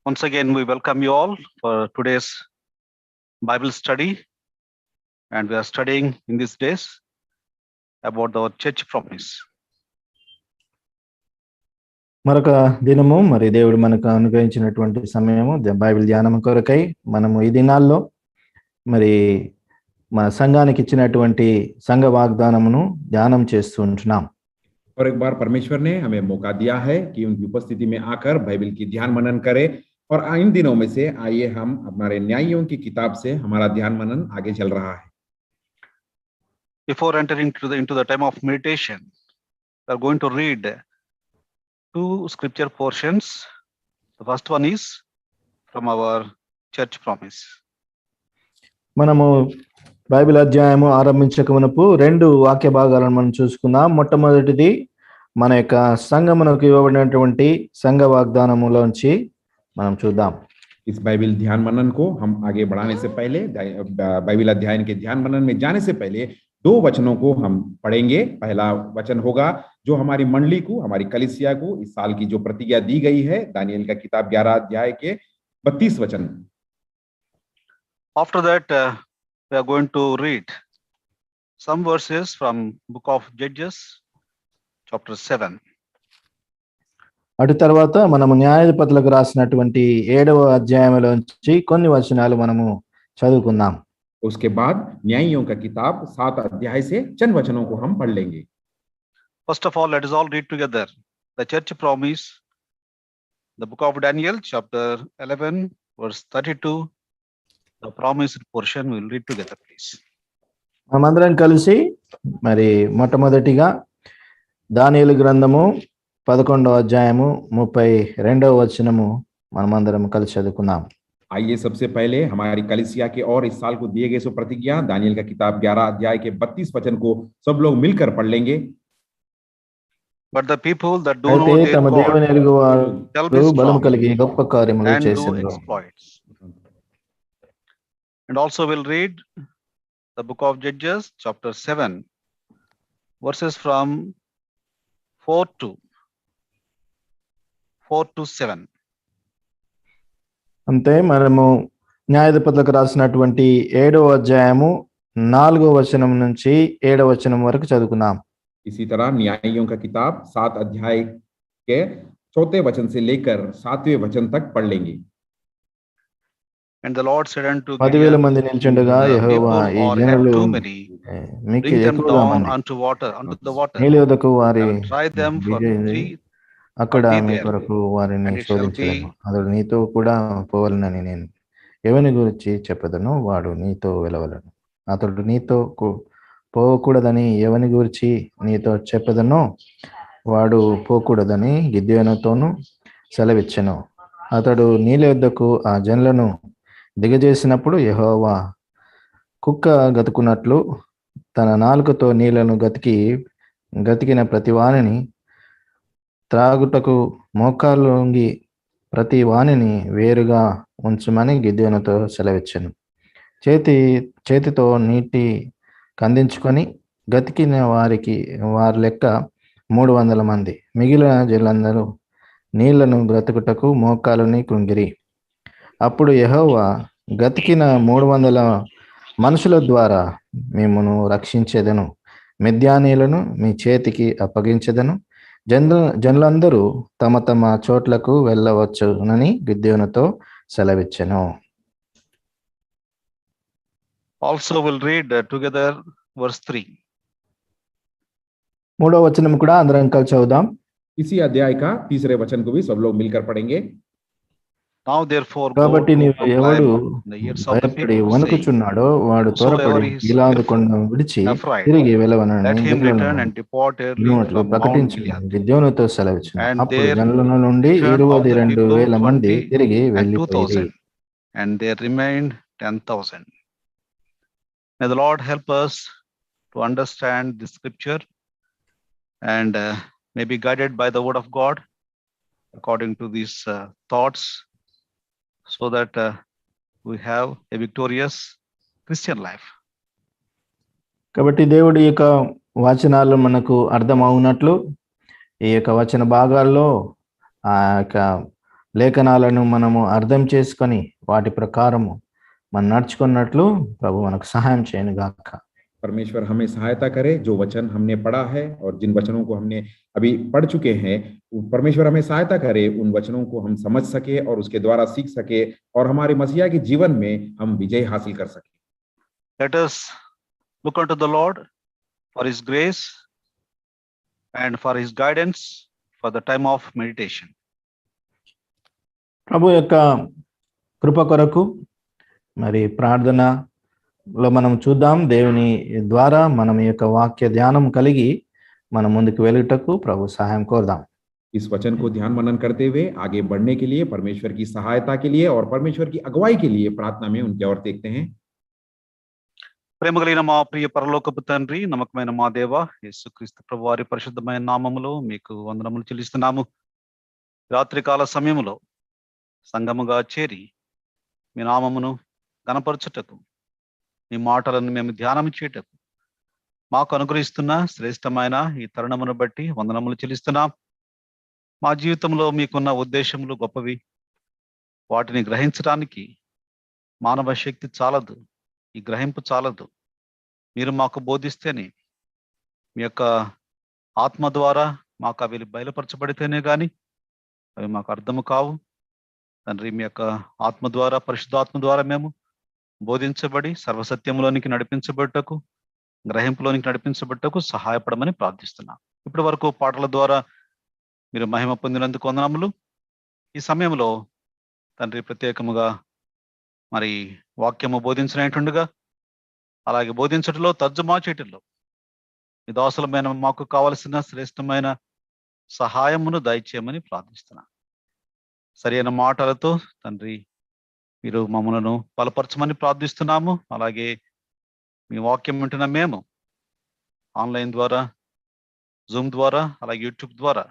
Once again, we welcome you all for today's Bible study, and we are studying in these days about our church promise. మరొక దినము మరి దేవుడు మనకు అనుగ్రహించినటువంటి సమయము బైబిల్ ధ్యానం కొరకై మనము ఈ దినాల్లో మరి మన సంఘానికి ఇచ్చినటువంటి సంఘ వాగ్దానమును ధ్యానం చేస్తూ ఉంటున్నాం. और एक बार परमेश्वर ने हमें मौका दिया है कि उनकी उपस्थिति में आकर बाइबल की ध्यान मनन करें और इन दिनों में से आइए हम हमारे न्यायों की किताब से हमारा ध्यान मनन आगे चल रहा है. Before entering into the time of meditation, we are going to read two scripture portions. The first one is from our church promise. మనము బైబిల్ అధ్యాయము ఆరంభించక మునుపు రెండు వాక్య భాగాలను మనం చూసుకుందాం. మొట్టమొదటిది మన యొక్క సంఘమునకు ఇవ్వబడినటువంటి సంఘ వాగ్దానములోంచి మనం చూద్దాం. इस बाइबल ध्यान मनन को हम आगे बढ़ाने से पहले बाइबल अध्ययन के ध्यान मनन में जाने से पहले दो वचनों को हम पढ़ेंगे. पहला वचन होगा जो हमारी मंडली को, हमारी कलीसिया को इस साल की जो प्रतिज्ञा दी गई है, दानियेल का किताब 11 अध्याय के 32 वचन. After that, we are going to read some verses from book of Judges, chapter 7. అటు తర్వాత మనము న్యాయాధిపతులకు రాసినటువంటి 7వ అధ్యాయంలోంచి కొన్ని వచనాలు మనము చదువుకుందాం. उसके बाद न्यायों का किताब 7 अध्याय से चंद वचनों को हम पढ़ लेंगे. First of all, let us all read together the church promise, the book of Daniel, chapter 11, verse 32. The promise portion we will read together, please. మనమందరం కలిసి మరి మొట్టమొదటిగా దానియేలు గ్రంథము 11వ అధ్యాయము 32వ వచనము మనమందరం కలిసి చదువుకుందాం. आइए सबसे पहले हमारी कलीसिया के और इस साल को दिए गए सो प्रतिज्ञा दानियेल का किताब 11 अध्याय के 32 वचन को सब लोग मिलकर पढ़ लेंगे. But the people that do అయితే know తమ their దేవుని God ఎరుగు shall be వారు బలం strong కలిగి గొప్ప కార్యములు and do చేసెదరు. exploits. And also we'll read the book of Judges, chapter 7, verses from 4 to 7. అంతే మనము న్యాయాధిపతులకు రాసినటువంటి 7వ అధ్యాయము 4వ వచనం నుంచి 7వ వచనం వరకు చదువుకుందాం. इसी तरह न्यायों का किताब 7 अध्याय के 4थे वचन से लेकर 7वें वचन तक पढ़ लेंगे. And the Lord said unto 10,000 మంది Gideon, నిల్చుండగా the యెహోవా people ఈ are జనులు too many. మీకు Bring them ఎక్కువగా down మంది unto the water. నీళ్ళ యొద్దకు వారి And try them for విజయించి 3 అక్కడ be మీ there. కొరకు వారిని And it shall శోధించదను. be అతడు నీతో కూడా పోవాలని నేను ఎవని గురించి చెప్పదను వాడు నీతో వెళ్ళవలను. అతడు నీతో పోకూడదని ఎవని గురించి నీతో చెప్పదనో వాడు పోకూడదని గిద్యోనుతోనూ సెలవిచ్చెను. అతడు నీళ్ళ యొద్దకు ఆ జనులను దిగజేసినప్పుడు యెహోవా కుక్క గతుకున్నట్లు తన నాలుకతో నీళ్లను గతికిన ప్రతి వానిని త్రాగుటకు మోకాళ్ళొంగి ప్రతి వానిని వేరుగా ఉంచమని గిద్యోనుతో సెలవిచ్చెను. చేతితో నీటి కందించుకొని గతికిన వారి లెక్క 300 మంది. మిగిలిన జనులందరూ నీళ్లను బ్రతుకుటకు మోకాలుని కృంగిరి. అప్పుడు యెహోవా గతికిన 300 మనుషుల ద్వారా మిమ్మును రక్షించెదను, మిద్యానీయులను మీ చేతికి అప్పగించెదను, జనులందరూ తమ తమ చోట్లకు వెళ్ళవచ్చునని గిద్యోనుతో సెలవిచ్చెను. also will read together verse 3. 3వ వచనం కూడా అందరం కలిసి చదువుదాం. इसी अध्याय का 3रे वचन को भी सब लोग मिलकर पढ़ेंगे. Now therefore go కాబట్టి to నీవు ఎవడు proclaim the ears of the భయపడి people, saying, వణుకుచున్నాడో వాడు త్వరపడి whosoever is గిలాదు కొండను fearful విడిచి and afraid, తిరిగి వెళ్ళవనని let him జనులను return and depart early వినుమట్లు from Mount ప్రకటించి Gilead. గిద్యోనుతో సెలవిచ్చును. And అప్పుడు there జనుల నుండి returned of the 22,000 people మంది 20 తిరిగి and వెళ్ళిపోయి 2,000, and there remained 10,000. May the Lord help us to understand the scripture and may be guided by the word of God according to these thoughts, so that we have a victorious Christian life. కాబట్టి దేవుడి యొక్క వచనాలు మనకు అర్థమవునట్లు ఈ యొక్క వచన భాగాల్లో ఆ యొక్క లేఖనాలను మనము అర్థం చేసుకొని వాటి ప్రకారము మనం నడుచుకున్నట్లు ప్రభు మనకు సహాయం చేయను గాక. परमेश्वर हमें सहायता करे, जो वचन हमने पढ़ा है और जिन वचनों को हमने अभी पढ़ चुके हैं, परमेश्वर हमें सहायता करे उन वचनों को हम समझ सके और उसके द्वारा सीख सके और हमारे मसीहा के जीवन में हम विजय हासिल कर सके. Let us look unto the Lord for his grace and for his guidance for the time of meditation. ప్రభు యొక్క కృప కొరకు మరి ప్రార్థనలో మనం చూద్దాం. దేవుని ద్వారా మనం ఈ యొక్క వాక్య ధ్యానం కలిగి మనం ముందుకు వెళ్ళుటకు ప్రభు సహాయం కోరుదాం. इस वचन को ध्यान मनन करते हुए आगे बढ़ने के लिए परमेश्वर की सहायता के लिए और परमेश्वर की अगुवाई के लिए प्रार्थना में उनकी ओर देखते हैं. ప్రేమ కలిగిన మా ప్రియ పరలోకపు తండ్రి, నమ్మకమైన మా దేవ యేసుక్రీస్తు ప్రభు వారి పరిశుద్ధమైన నామములో మీకు వందనములు చెల్లిస్తున్నాము. రాత్రికాల సమయములో సంఘముగా చేరి మీ నామమును గణపరచుటకు, మీ మాటలను మేము ధ్యానం చేయటకు మాకు అనుగ్రహిస్తున్న శ్రేష్టమైన ఈ తరుణమును బట్టి వందనములు చెల్లిస్తున్నాం. మా జీవితంలో మీకున్న ఉద్దేశములు గొప్పవి. వాటిని గ్రహించడానికి మానవ శక్తి చాలదు, ఈ గ్రహింపు చాలదు. మీరు మాకు బోధిస్తేనే, మీ యొక్క ఆత్మ ద్వారా మాకు అవి బయలుపరచబడితేనే కానీ అవి మాకు అర్థము కావు. తండ్రి, మీ యొక్క ఆత్మ ద్వారా, పరిశుద్ధాత్మ ద్వారా మేము బోధించబడి సర్వసత్యంలోనికి నడిపించబట్టకు, గ్రహింపులోనికి నడిపించబట్టకు సహాయపడమని ప్రార్థిస్తున్నాం. ఇప్పటి వరకు పాటల ద్వారా మీరు మహిమ పొందినందుకు వందనములు. ఈ సమయంలో తండ్రి ప్రత్యేకముగా మరి వాక్యము బోధించినట్టుండగా, అలాగే బోధించటంలో, తర్జుమా చేయటంలో ఈ దాసులమైన మాకు కావలసిన శ్రేష్టమైన సహాయమును దయచేయమని ప్రార్థిస్తున్నాను. సరైన మాటలతో తండ్రి మీరు మమ్మలను బలపరచమని ప్రార్థిస్తున్నాము. అలాగే మీ వాక్యం వింటున్న మేము ఆన్లైన్ ద్వారా, జూమ్ ద్వారా, అలాగే యూట్యూబ్ ద్వారా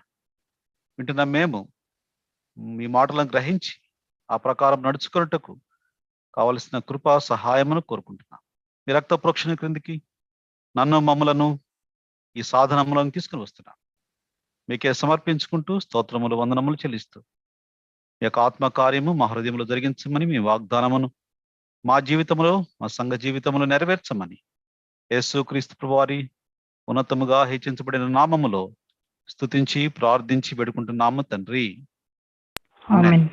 వింటున్న మేము మీ మాటలను గ్రహించి ఆ ప్రకారం నడుచుకున్నట్టుకు కావలసిన కృపా సహాయమును కోరుకుంటున్నాం. మీ రక్త ప్రోక్షణ క్రిందికి నన్ను, మమ్మలను ఈ సాధనములను తీసుకుని వస్తున్నాం. మీకే సమర్పించుకుంటూ స్తోత్రములు, వందనములు చెల్లిస్తూ ఈ యొక్క ఆత్మ కార్యము మా హృదయంలో జరిగించమని, మీ వాగ్దానమును మా జీవితంలో, మా సంఘ జీవితంలో నెరవేర్చమని యేసుక్రీస్తు ప్రభువారి ఉన్నతముగా హెచ్చించబడిన నామములో స్తుతించి ప్రార్థించి పెడుకుంటున్నాము తండ్రి. ఆమేన్.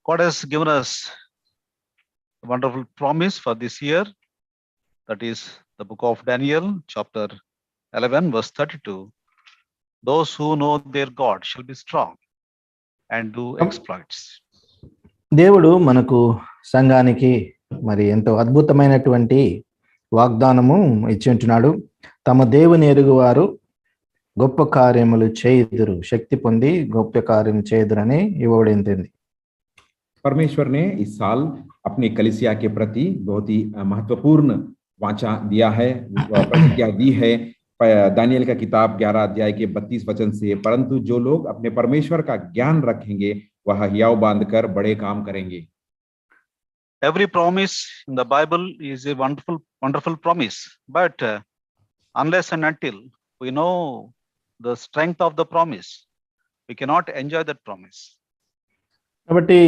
God has given us a wonderful promise for this year. That is the book of Daniel, chapter 11, verse 32. Those who know their God shall be strong and do exploits. దేవుడు మనకు సంఘానికి మరి ఎంతో అద్భుతమైనటువంటి వాగ్దానము ఇచ్చి ఉంటున్నాడు. తమ దేవుని ఎరుగువారు గొప్ప కార్యములు చేయుదురు, శక్తి పొంది గొప్ప కార్యం చేయుదురని ఇవ్వబడింది. परमेश्वर ने इस साल अपनी कलीसिया के प्रति बहुत ही महत्वपूर्ण वाचा दिया है, प्रतिज्ञा दी है. दानियल का किताब 11 अध्याय के 32 वचन से, परंतु जो लोग अपने परमेश्वर का ज्ञान रखेंगे वह हियाव बांधकर बड़े काम करेंगे. Every promise in the Bible is a wonderful promise, but unless and until we know the strength of the promise, we cannot enjoy that promise. కాబట్టి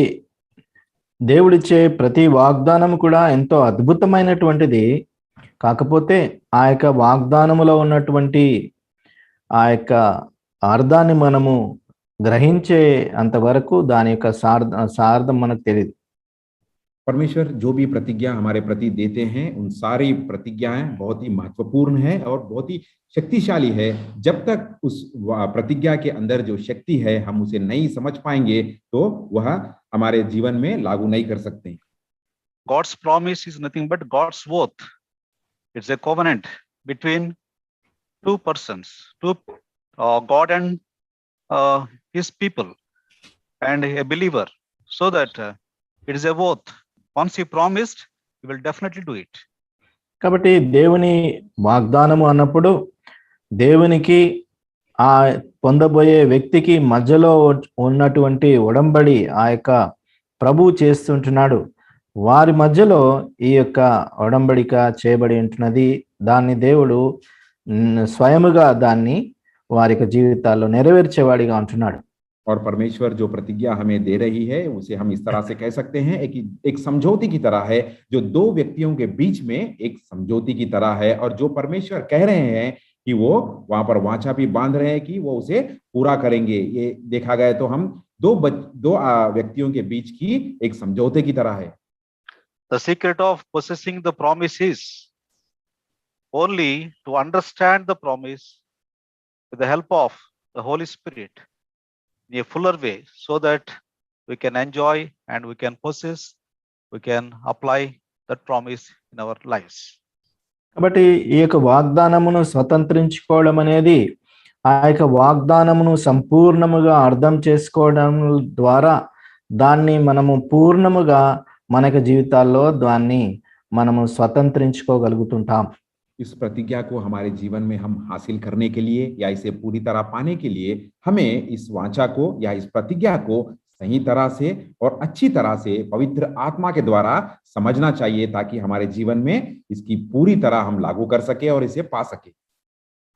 దేవుడిచ్చే ప్రతి వాగ్దానం కూడా ఎంతో అద్భుతమైనటువంటిది. కాకపోతే ఆ యొక్క వాగ్దానములో ఉన్నటువంటి ఆ యొక్క అర్థాన్ని మనము గ్రహించే అంతవరకు దాని యొక్క సార్థం మనకు తెలియదు. परमेश्वर जो भी प्रतिज्ञा हमारे प्रति देते हैं, उन सारी प्रतिज्ञाएं बहुत ही महत्वपूर्ण है और बहुत ही शक्तिशाली है. जब तक उस प्रतिज्ञा के अंदर जो शक्ति है हम उसे नहीं समझ पाएंगे तो वह हमारे जीवन में लागू नहीं कर सकते. God's promise is nothing but God's oath. It's a covenant between two persons, God and his people and a believer, so that it is a oath. Once he promised, he will definitely do it. కాబట్టి దేవుని వాగ్దానము అన్నప్పుడు దేవునికి ఆ పొందబోయే వ్యక్తికి మధ్యలో ఉన్నటువంటి ఒడంబడి ఆ యొక్క ప్రభువు చేస్తుంటున్నాడు. వారి మధ్యలో ఈ యొక్క ఒడంబడిక చేయబడి ఉంటున్నది. దాన్ని దేవుడు స్వయముగా దాన్ని వారి యొక్క జీవితాల్లో నెరవేర్చేవాడిగా ఉంటున్నాడు. और परमेश्वर जो प्रतिज्ञा हमें दे रही है उसे हम इस तरह से कह सकते हैं एक समझौते की तरह है, जो दो व्यक्तियों के बीच में एक समझौते की तरह है, और जो परमेश्वर कह रहे हैं कि वो वहां पर वाचा भी बांध रहे हैं कि वो उसे पूरा करेंगे। ये देखा गया तो हम दो व्यक्तियों के बीच की एक समझौते की तरह है। The secret of possessing the promise is only to understand the promise with the help of the Holy Spirit in a fuller way, so that we can enjoy and we can possess, we can apply that promise in our lives. కాబట్టి ఈ యొక్క వాగ్దానమును స్వతంత్రించుకోవడం అనేది ఆ యొక్క వాగ్దానమును సంపూర్ణముగా అర్థం చేసుకోవడం ద్వారా దాన్ని మనము పూర్ణముగా మన జీవితాల్లో దాన్ని మనము స్వతంత్రించుకోగలుగుతుంటాం. इस प्रतिज्ञा को हमारे जीवन में हम हासिल करने के लिए या इसे पूरी तरह पाने के लिए हमें इस वाचा को या इस प्रतिज्ञा को सही तरह से और अच्छी तरह से पवित्र आत्मा के द्वारा समझना चाहिए, ताकि हमारे जीवन में इसकी पूरी तरह हम लागू कर सके और इसे पा सके।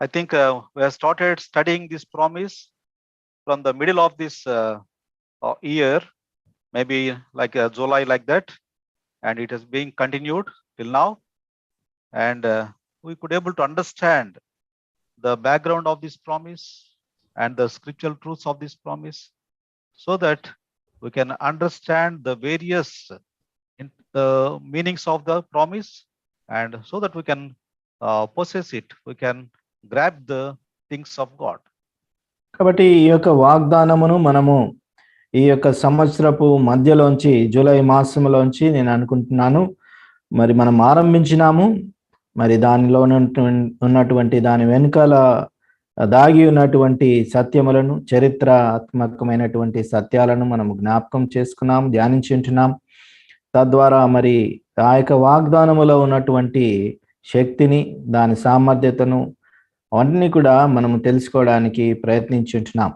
I think we have started studying this promise from the middle of this year, maybe like July, like that, and it has been continued till now, and we could able to understand the background of this promise and the scriptural truths of this promise, so that we can understand the various meanings of the promise, and so that we can possess it, we can grab the things of God. కాబట్టి ఈ యొక్క వాగ్దానమును మనము ఈ యొక్క సంవత్సరపు మధ్యలోంచి July మాసంలోంచి నేను అనుకుంటున్నాను మరి మనం ఆరంభించినాము. మరి దానిలో ఉన్నటువంటి దాని వెనుకాల దాగి ఉన్నటువంటి సత్యములను, చరిత్రాత్మకమైనటువంటి సత్యాలను మనం జ్ఞాపకం చేసుకున్నాం, ధ్యానించుంటున్నాం. తద్వారా మరి ఆ యొక్క వాగ్దానములో ఉన్నటువంటి శక్తిని, దాని సామర్థ్యతను అన్ని కూడా మనము తెలుసుకోవడానికి ప్రయత్నించుంటున్నాం.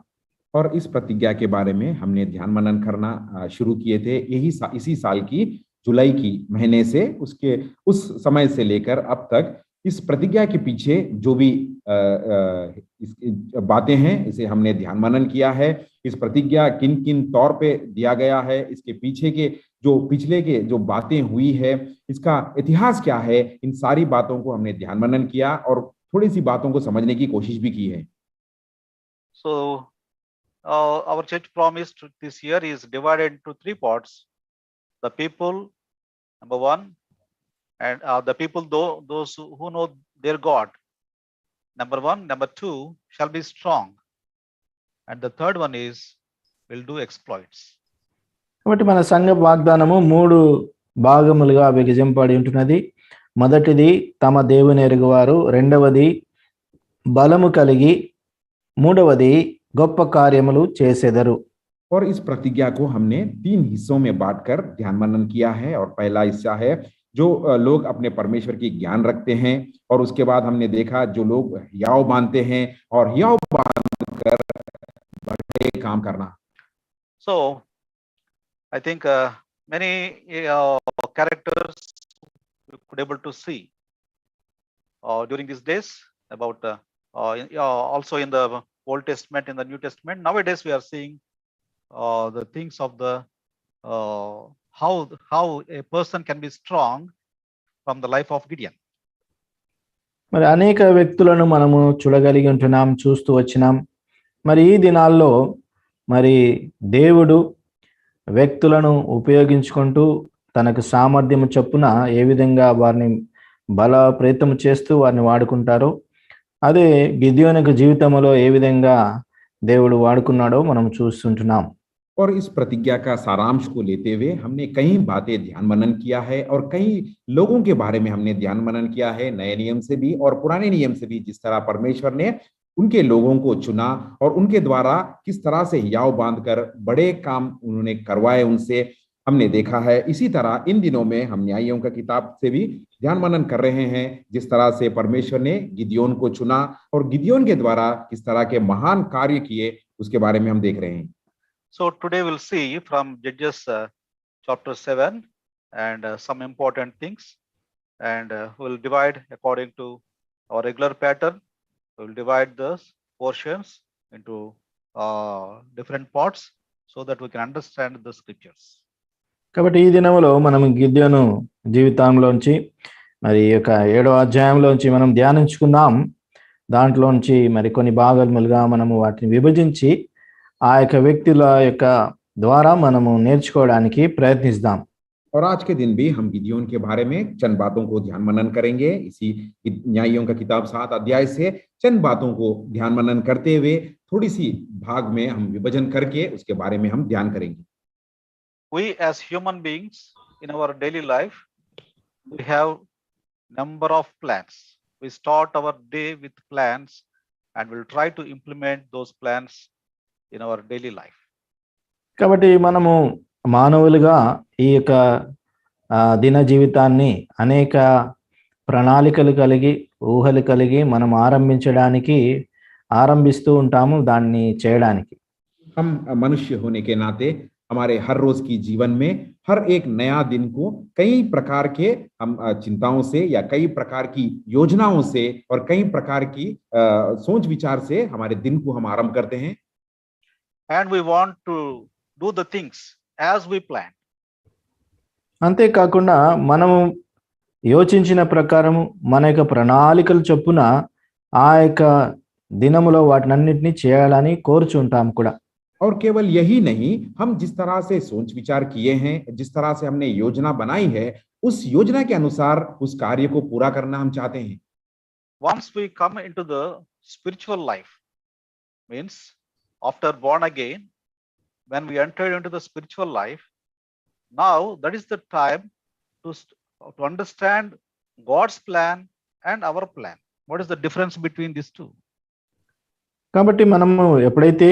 और इस प्रतिज्ञा के बारे में हमने ध्यान मनन करना शुरू किए थे इसी साल की जुलाई की महीने से, उस समय से लेकर अब तक इस प्रतिज्ञा के पीछे जो भी बातें हैं इसे हमने ध्यान मनन किया है। इस प्रतिज्ञा किन किन तौर पे दिया गया है, इसके पीछे के जो पिछले के जो बातें हुई है, इसका इतिहास क्या है, इन सारी बातों को हमने ध्यान मनन किया और थोड़ी सी बातों को समझने की कोशिश भी की है। So our church promise this year is divided into 3 parts. The people, number 1, and the people, those who know their God, number 1. Number 2, shall be strong, and the third one is will do exploits. కాబట్టి మన సంఘ వాగ్దానము 3 భాగములుగా విభజింపబడి ఉంటున్నది. మొదటిది తమ దేవుని ఎరుగువారు, రెండవది బలము కలిగి, మూడవది గొప్ప కార్యములు చేసెదరు. और इस प्रतिज्ञा को हमने 3 हिस्सों में बांटकर ध्यान मनन किया है। और पहला हिस्सा है जो लोग अपने परमेश्वर की ज्ञान रखते हैं, और उसके बाद हमने देखा जो लोग हियाव बांधते हैं और हियाव बांधकर बड़े काम करना। So I think many characters you could able to see during these days about also in the Old Testament, in the New Testament. Nowadays we are seeing the things of the how a person can be strong from the life of Gideon. మరి అనేక వ్యక్తులను మనము చూడగలిగి ఉంటున్నాం, చూస్తూ వచ్చినాం. మరి ఈ దినాల్లో మరి దేవుడు వ్యక్తులను ఉపయోగించుకుంటూ తనకు సామర్థ్యము చొప్పున ఏ విధంగా వారిని బలప్రేతం చేస్తూ వారిని వాడుకుంటారో, అదే గిద్యోనుకు జీవితంలో ఏ విధంగా దేవుడు వాడుకున్నాడో మనం చూస్తుంటున్నాం. और इस प्रतिज्ञा का सारांश को लेते हुए हमने कई बातें ध्यान मनन किया है, और कई लोगों के बारे में हमने ध्यान मनन किया है, नए नियम से भी और पुराने नियम से भी, जिस तरह परमेश्वर ने उनके लोगों को चुना और उनके द्वारा किस तरह से हियाव बांधकर बड़े काम उन्होंने करवाए, उनसे हमने देखा है। इसी तरह इन दिनों में हम न्यायियों का किताब से भी ध्यान मनन कर रहे हैं, जिस तरह से परमेश्वर ने गिदयोन को चुना और गिदयोन के द्वारा किस तरह के महान कार्य किए, उसके बारे में हम देख रहे हैं। So today we'll see from Judges chapter 7 and some important things, and we'll divide according to our regular pattern. We will divide the portions into different parts so that we can understand the scriptures. కాబట్టి ఈ దినంలో మనం గిద్యోను జీవితంలోంచి మరి ఈ యొక్క 7వ అధ్యాయంలోంచి మనం ధ్యానించుకుందాం. దాంట్లోంచి మరి కొన్ని భాగాలుగా మనము వాటిని విభజించి ఆ యొక్క వ్యక్తుల యొక్క ద్వారా మనము నేర్చుకోవడానికి ప్రయత్నిస్తాం. और आज के दिन भी हम गिदियोन के बारे में चंद बातों को ध्यान मनन करेंगे. इसी न्यायों का किताब 7 अध्याय से चंद बातों को ध्यान मनन करते हुए थोड़ी सी भाग में हम विभाजन करके उसके बारे में हम ध्यान करेंगे. We as human beings in our daily life, we have number of plans. We start our day with plans and we'll try to implement those plans in our daily life. కాబట్టి మనము మానవులుగా ఈ యొక్క దిన జీవితాన్ని అనేక ప్రణాళికలు కలిగి ఊహలు కలిగి మనం ఆరంభిస్తూ ఉంటాము దాన్ని చేయడానికి. हम मनुष्य होने के नाते हमारे हर रोज की जीवन में हर एक नया दिन को कई प्रकार के हम चिंताओं से या कई प्रकार की योजनाओं से और कई प्रकार की सोच विचार से हमारे दिन को हम आरंभ करते हैं. And we want to do the things as we plan. అంతేకాకుండా మనము యోచించిన ప్రకారము మన యొక్క ప్రణాళికలు చొప్పున ఆ యొక్క దినములో వాటినన్నిటిని చేయాలని కోరుచుంటాం కూడా. और केवल यही नहीं, हम जिस तरह से सोच विचार किए हैं, जिस तरह से हमने योजना बनाई है, उस योजना के अनुसार उस कार्य को पूरा करना हम चाहते हैं. Once we come into the spiritual life, means after born again, when we enter into the spiritual life, now that is the time to understand God's plan and our plan. What is the difference between these two? కాబట్టి మనము ఎప్పుడైతే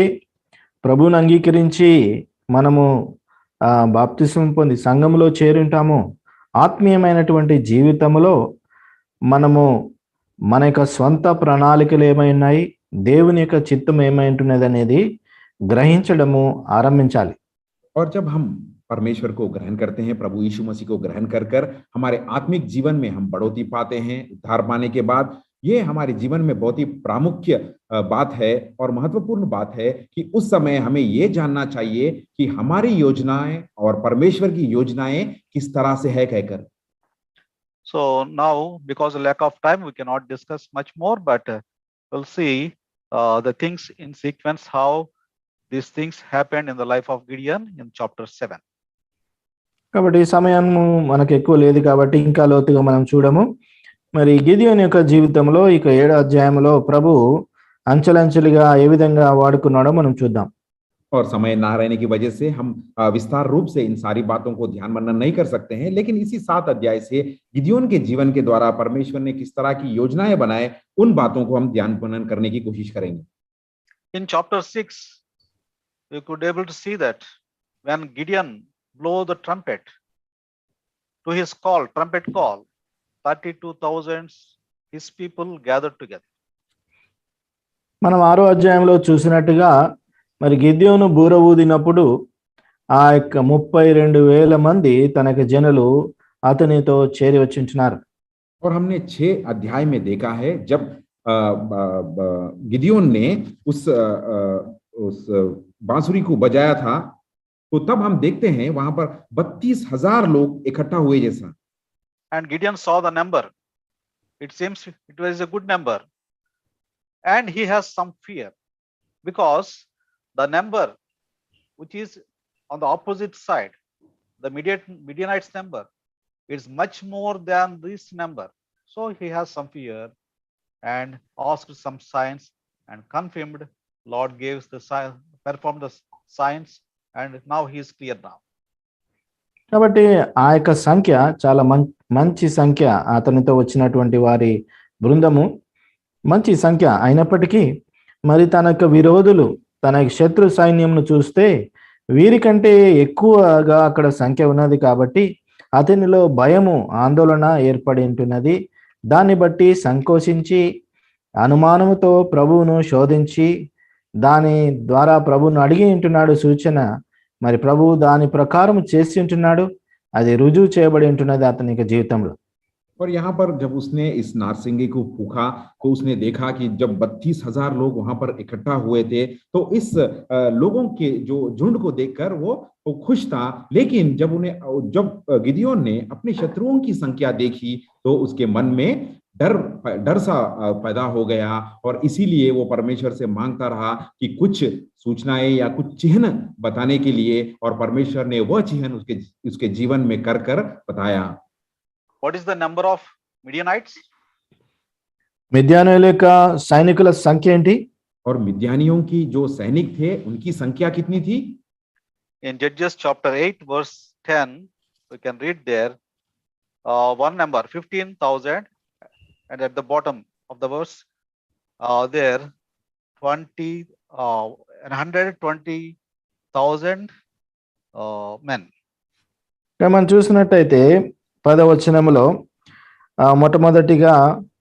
ప్రభువుని అంగీకరించి మనము బాప్తిస్మం పొంది సంఘములో చేరుంటామో ఆత్మీయమైనటువంటి జీవితంలో మనము మన యొక్క స్వంత ప్రణాళికలు ఏమై ఉన్నాయి, దేవుని యొక్క చిత్తం ఏమై ఉంటున్నది అనేది గ్రహించడము ఆరంభించాలి. और जब हम परमेश्वर को ग्रहण करते हैं, प्रभु यीशु मसीह को ग्रहण कर हमारे आत्मिक जीवन में हम बढ़ोतरी पाते हैं. उद्धार पाने के बाद ये हमारे जीवन में बहुत ही प्रामुख्य बात है और महत्वपूर्ण बात है कि उस समय हमें ये जानना चाहिए कि हमारी योजनाएं और परमेश्वर की योजनाएं किस तरह से है कहकर. So now, because of lack of time, we cannot discuss much more, but we'll see the things in sequence, how these things happened in the life of Gideon in chapter 7. కాబట్టి సమయము మనకు ఎక్కువ లేదు కాబట్టి ఇంకా లోతుగా మనం చూడము. మరి గిదియోను యొక్క జీవితంలో ఇక 7వ అధ్యాయంలో ప్రభు అంచెలంచెలుగా ఏ విధంగా వాడుకున్నాడో మనం చూద్దాం. और समय ना रहने की वजह से हम विस्तार रूप से इन सारी बातों को ध्यान मनन नहीं कर सकते हैं, लेकिन इसी 7 अध्याय से गिदियोन के जीवन के द्वारा परमेश्वर ने किस तरह की योजनाएं बनाए उन बातों को हम ध्यान मनन करने की कोशिश करेंगे. In chapter 6, you could able to see that when Gideon blow the trumpet to his trumpet call, 32,000 his people gathered together. మనం 6వ అధ్యాయంలో చూసినట్టుగా మరి గిద్యోను బూర ఊదినప్పుడు ఆ యొక్క 32,000 మంది తనకి జనులు అతనితో చేరి వచ్చింటున్నారు. और हमने 6 अध्याय में देखा है जब गिदियोन ने उस बांसुरी को बजाया था, तो तब हम देखते हैं वहां पर 32,000 लोग इकट्ठा हुए जैसा. And Gideon saw the number. It seems it was a good number. And he has some fear because the number which is on the opposite side, the Midianites number, is much more than this number. So he has some fear and asked some signs and confirmed. Lord performed the signs and now he is clear now. కాబట్టి ఆ యొక్క సంఖ్య చాలా మంచి సంఖ్య, అతనితో వచ్చినటువంటి వారి బృందము మంచి సంఖ్య అయినప్పటికీ మరి తన యొక్క విరోధులు తన శత్రు సైన్యంను చూస్తే వీరికంటే ఎక్కువగా అక్కడ సంఖ్య ఉన్నది కాబట్టి అతనిలో భయము ఆందోళన ఏర్పడి ఉంటున్నది. దాన్ని బట్టి సంకోచించి అనుమానముతో ప్రభువును శోధించి దాని ద్వారా ప్రభువును అడిగి ఉంటున్నాడు సూచన. మరి ప్రభువు దాని ప్రకారం చేసి ఉంటున్నాడు, అది రుజువు చేయబడి ఉంటున్నది అతని జీవితంలో. और यहाँ पर जब उसने इस नारसिंगे को फूंका तो उसने देखा कि जब 32,000 लोग वहां पर इकट्ठा हुए थे, तो इस लोगों के जो झुंड को देखकर वो खुश था। लेकिन जब गिदियोन ने अपने शत्रुओं की संख्या देखी तो उसके मन में डर डर सा पैदा हो गया, और इसीलिए वो परमेश्वर से मांगता रहा कि कुछ सूचनाएं या कुछ चिन्ह बताने के लिए, और परमेश्वर ने वह चिन्ह उसके जीवन में कर कर बताया। What is the number of Midianites? మిద్యానీయుల యొక్క సైనికుల సంఖ్య ఏంటి? और मिद्यानियों की जो सैनिक थे उनकी संख्या कितनी थी? In Judges chapter 8 verse 10, we can read there one number 15,000, and at the bottom of the verse there 120,000 men. మనం చూసినట్టయితే 10వ వచనములో మొట్టమొదటిగా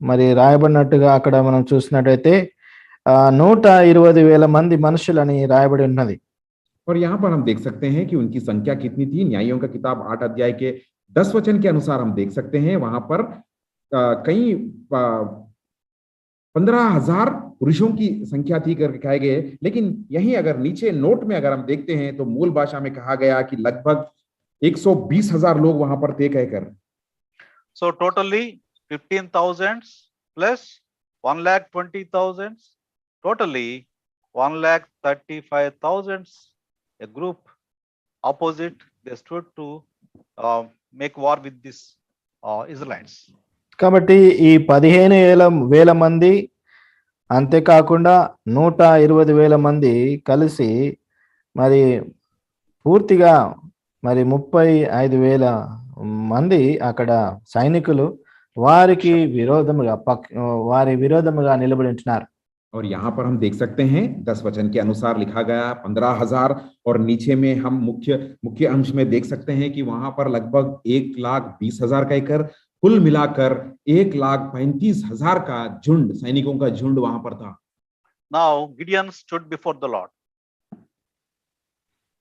మరి రాయబడినట్టుగా అక్కడ మనం చూసినట్టయితే 120,000 మంది మనుషులని రాయబడి ఉన్నది. और यहाँ पर हम देख सकते हैं कि उनकी संख्या कितनी थी। न्यायों का किताब 8 अध्याय के 10 वचन के अनुसार हम देख सकते हैं वहां पर कई 15,000 पुरुषों की संख्या थी करके कहे गए। लेकिन यही अगर नीचे नोट में अगर हम देखते हैं तो मूल भाषा में कहा गया कि लगभग 120,000 लोग वहां पर थे कहकर। So totally 15,000 plus 1,20,000, totally 1,35,000. A group opposite, they stood to make war with these Israelites. కాబట్టి ఈ 15,000 మంది అంతేకాకుండా 120,000 మంది కలిసి మరి పూర్తిగా మరి 35,000 మంది అక్కడ సైనికులు వారి విరోధముగా నిలబడి ఉంటున్నారు. और यहाँ पर हम देख सकते हैं 10 वचन के अनुसार लिखा गया 15,000, और नीचे में हम मुख्य अंश में देख सकते हैं कि वहां पर लगभग 1,20,000 कहकर कुल मिलाकर 1,35,000 का झुंड, सैनिकों का झुंड वहां पर था। Now Gideon stood before the Lord.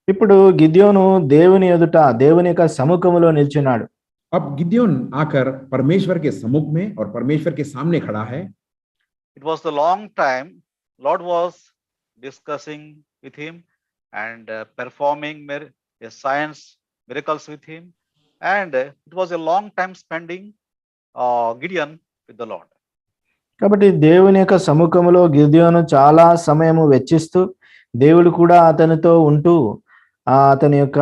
ఇప్పుడు గిద్యోను దేవుని ఎదుట దేవుని యొక్క సముఖములో నిల్చున్నాడు. अब गिद्योन आकर परमेश्वर के सम्मुख में और परमेश्वर के सामने खड़ा है। It was the long time Lord was discussing with him and performing science miracles with him, and it was a long time spending Gideon with the Lord. కాబట్టి దేవుని యొక్క సముఖములో గిద్యోను చాలా సమయము వెచ్చిస్తూ దేవుడు కూడా అతనితో ఉంటూ అతని యొక్క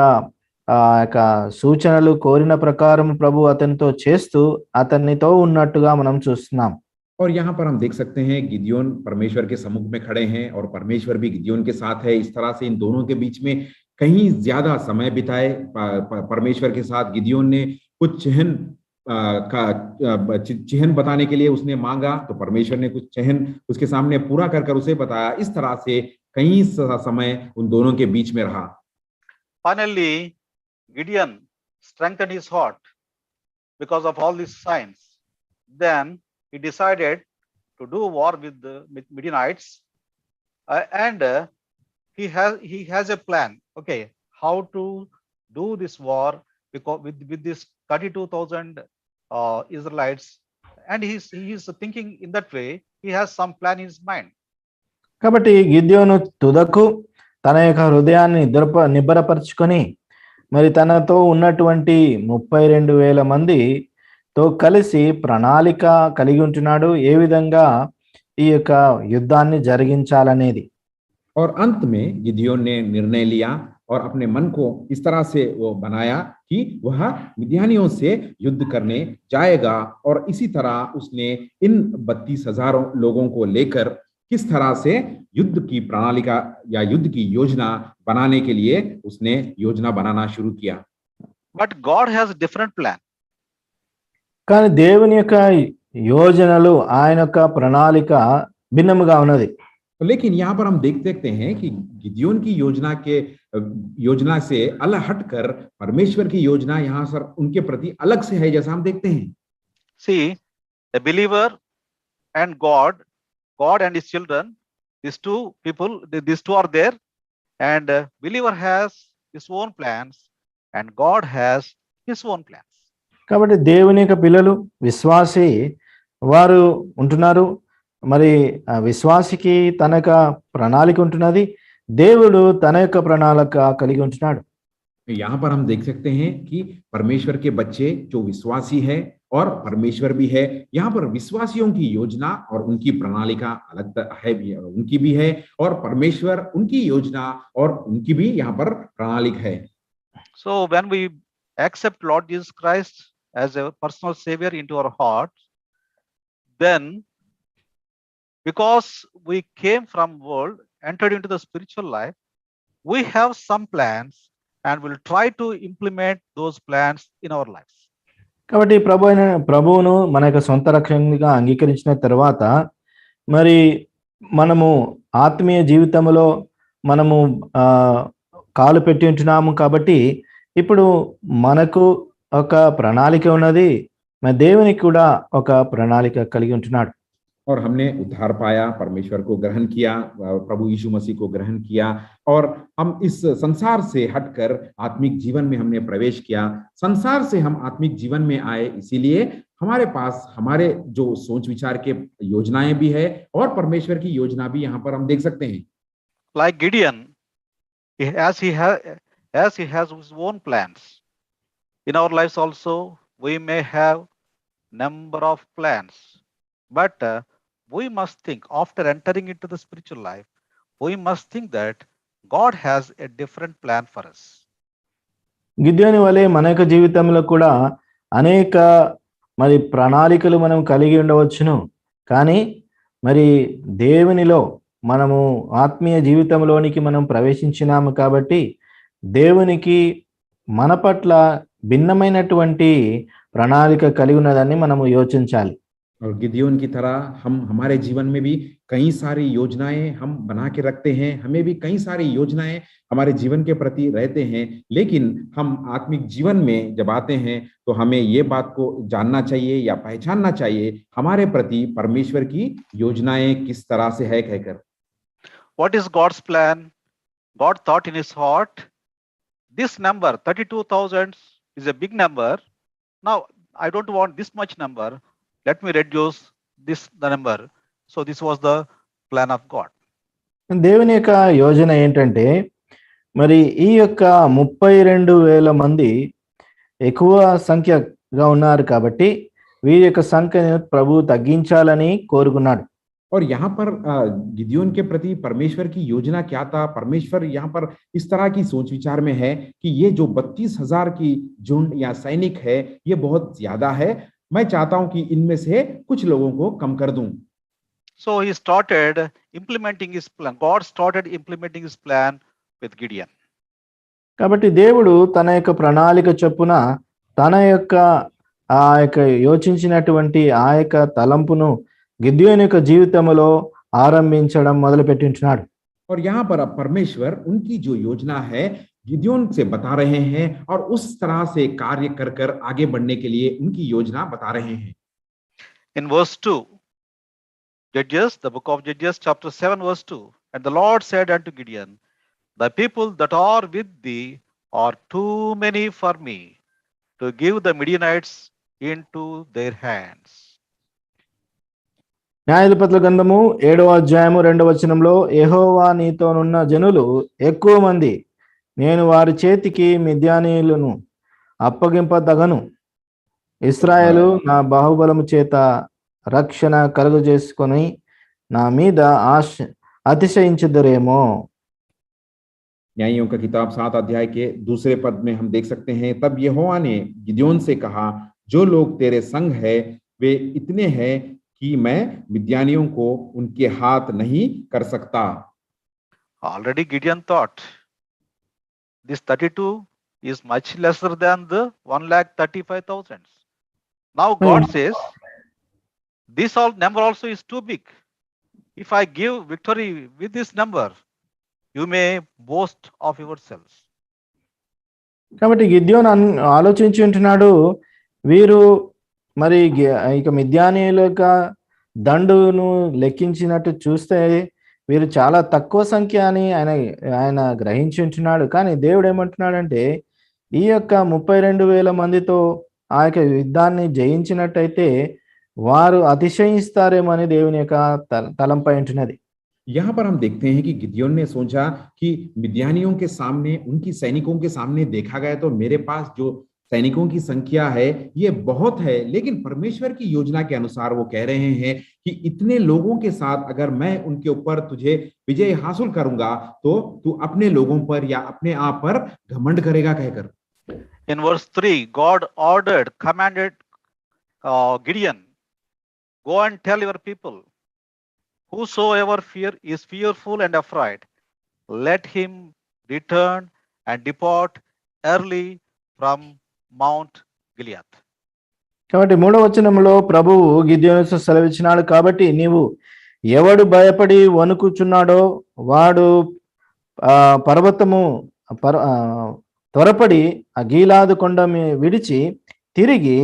సూచనలు కోరిన ప్రకారం ప్రభు అతనితో చేస్తూ అతనితో ఉన్నట్టుగా మనం చూస్తున్నాం. और यहाँ पर हम देख सकते हैं गिदियोन परमेश्वर के सम्मुख में खड़े हैं और परमेश्वर भी गिदियोन के साथ है। इस तरह से इन दोनों के बीच में कहीं ज्यादा समय बिताए परमेश्वर के साथ। गिदियोन ने कुछ चिन्ह बताने के लिए उसने मांगा, तो परमेश्वर ने कुछ चिन्ह उसके सामने पूरा कर उसे बताया। इस तरह से कई समय उन दोनों के बीच में रहा। Finally, Gideon strengthened his heart because of all these signs. Then he decided to do war with the Midianites, and he has a plan. Okay, how to do this war because with this 32,000 Israelites, and he is thinking in that way. He has some plan in his mind. కాబట్టి గిద్యోను తుదకు తన యొక్క హృదయాన్ని నిబ్బరపరుచుకొని మరి తనతో ఉన్నటువంటి 32,000 మందితో కలిసి ప్రణాళిక కలిగి ఉంటున్నాడు, ఏ విధంగా ఈ యొక్క యుద్ధాన్ని జరిగించాలనేది. और अंत में गिदियोन ने निर्णय लिया और अपने मन को इस तरह से वो बनाया कि वह मिद्यानियों से युद्ध करने जाएगा। और इसी तरह उसने इन 32,000 लोगों को लेकर किस तरह से युद्ध की प्रणाली का या युद्ध की योजना बनाने के लिए उसने योजना बनाना शुरू किया। But God has a different plan. కానీ దేవుని యొక్క యోజనలు ఆయన యొక్క ప్రణాళిక భిన్నముగా ఉన్నది. लेकिन यहाँ पर हम देख सकते हैं कि गिदियोन की योजना से अलग हटकर परमेश्वर की योजना यहाँ सर उनके प्रति अलग से है, जैसा हम देखते हैं। See, a believer and God and his children, these two people, these two are there, and believer has his own plans and God has his own plans. కాబట్టి దేవుని యొక్క పిల్లలు విశ్వాసి వారు ఉంటున్నారు. మరి ఆ విశ్వాసికి తన యొక్క ప్రణాళిక ఉంటున్నది, దేవుడు తన యొక్క ప్రణాళిక కలిగి ఉంటున్నాడు. यहाँ पर हम देख सकते हैं कि परमेश्वर के बच्चे जो विश्वासी है और परमेश्वर भी है, यहाँ पर विश्वासियों की योजना और उनकी प्रणालिका अलग है भी, उनकी भी है, और परमेश्वर उनकी योजना और उनकी भी यहाँ पर प्रणालिक है. So when we accept Lord Jesus Christ as a personal savior into our heart, then because we came from world, entered into the spiritual life, we have some plans and will try to implement those plans in our lives. కాబట్టి ప్రభువును మన యొక్క సొంత రక్షణగా అంగీకరించిన తర్వాత మరి మనము ఆత్మీయ జీవితంలో మనము కాలు పెట్టి ఉంటున్నాము. కాబట్టి ఇప్పుడు మనకు ఒక ప్రణాళిక ఉన్నది, మన దేవునికి కూడా ఒక ప్రణాళిక కలిగి ఉంటున్నాడు. और हमने उद्धार पाया, परमेश्वर को ग्रहण किया, प्रभु यीशु मसीह को ग्रहण किया, और हम इस संसार से हटकर आत्मिक जीवन में हमने प्रवेश किया. संसार से हम आत्मिक जीवन में आए, इसीलिए हमारे पास हमारे जो सोच विचार के योजनाएं भी है और परमेश्वर की योजना भी यहाँ पर हम देख सकते हैं. Like Gideon, as he has his own plans, in our lives also we may have number of plans, but we must think, after entering into the spiritual life, we must think that God has a different plan for us. గిద్యోని వలె మన యొక్క జీవితంలో కూడా అనేక మరి ప్రణాళికలు మనం కలిగి ఉండవచ్చును. కానీ మరి దేవునిలో మనము ఆత్మీయ జీవితంలోనికి మనం ప్రవేశించినాము కాబట్టి దేవునికి మన పట్ల భిన్నమైనటువంటి ప్రణాళిక కలిగి ఉన్నదాన్ని మనము యోచించాలి. और गिदियोन की तरह हम हमारे जीवन में भी कई सारी योजनाएं हम बना के रखते हैं, हमें भी कई सारी योजनाएं हमारे जीवन के प्रति रहते हैं, लेकिन हम आत्मिक जीवन में जब आते हैं तो हमें ये बात को जानना चाहिए या पहचानना चाहिए हमारे प्रति परमेश्वर की योजनाएं किस तरह से है कहकर. What is God's plan? God thought in his heart, this number 32,000 is a big number. Now I don't want this much number. Let me reduce the number. So this was the plan of God. దేవుని యొక్క యోజన ఏంటంటే మరి ఈ యొక్క 32,000 మంది ఎక్కువ సంఖ్యగా ఉన్నారు కాబట్టి వీరి యొక్క సంఖ్యను ప్రభు తగ్గించాలని కోరుకున్నాడు. और यहाँ पर गिदियोन के प्रति परमेश्वर की योजना क्या था? परमेश्वर यहाँ पर इस तरह की सोच विचार में है कि ये जो 32,000 की झुंड या सैनिक है ये बहुत ज्यादा है, मैं चाहता हूं कि इनमें से कुछ लोगों को कम कर दूं. So he started implementing his plan. God started implementing his plan with Gideon. కాబట్టి దేవుడు తన యొక్క ప్రణాళిక చొప్పున తన యొక్క ఆ యొక్క యోచించినటువంటి ఆ యొక్క తలంపును గిద్యోని యొక్క జీవితంలో ఆరంభించడం మొదలుపెట్టి ఉంటున్నాడు. और यहाँ पर अब परमेश्वर उनकी जो योजना है गिदियोन से बता रहे हैं और उस तरह से कार्य कर कर आगे बढ़ने के लिए उनकी योजना बता रहे हैं. In verse 2, Judges, the book of Judges, chapter 7, verse 2, and the Lord said unto Gideon, the people that are with thee are too many for me to give the Midianites into their hands. న్యాయాధిపతుల గ్రంథము 7వ అధ్యాయము 2వ వచనంలో, యెహోవా నీతోనున్న జనులు ఎక్కువ మంది, నేను వారి చేతికి మిద్యానీయులను అప్పగింపదగను. ఇశ్రాయేలు నా బాహుబలము చేత రక్షణ కలుగజేసుకొని నా మీద అతిశయించుదురేమో. न्यायियों का किताब 7 अध्याय के दूसरे पद में हम देख सकते हैं, तब यहोवा ने गिदयोन से कहा, जो लोग तेरे संग है वे इतने हैं कि मैं मिद्यानियों को उनके हाथ नहीं कर सकता. Already Gideon thought this 32 is much lesser than the 135,000. Now God says this number also is too big. If I give victory with this number, you may boast of yourselves. కాబట్టి గిద్యోను ఆలోచించి ఉంటున్నాడు, వీరు మరి ఇక మిద్యానీయుల యొక్క దండును లెక్కించినట్టు చూస్తే వీరు చాలా తక్కువ సంఖ్య అని ఆయన గ్రహించి ఉంటున్నాడు. కానీ దేవుడు ఏమంటున్నాడంటే ఈ యొక్క 32,000 మందితో ఆ యొక్క యుద్ధాన్ని జయించినట్టయితే వారు అతిశయిస్తారేమో అని దేవుని యొక్క తలంపై ఉంటున్నది. यहाँ पर हम देखते हैं कि गिदयोन ने सोचा कि मिद्यानियों के सामने, उनकी सैनिकों के सामने देखा गया तो मेरे पास जो सैनिकों की संख्या है ये बहुत है, लेकिन परमेश्वर की योजना के अनुसार वो कह रहे हैं कि इतने लोगों के साथ अगर मैं उनके ऊपर तुझे विजय हासिल करूंगा तो तू अपने लोगों पर या अपने आप पर घमंड करेगा कहकर। In verse 3, God commanded Gideon, go and tell your people, whosoever is fearful and afraid, let him return and depart early from Mount Gilead. కాబట్టి 3వ వచనంలో ప్రభువు గిద్యోనుతో సెలవిచ్చినాడు, కాబట్టి నీవు ఎవడు భయపడి వణుకుచున్నాడో వాడు పర్వతము త్వరపడి ఆ గీలాదు కొండ విడిచి తిరిగి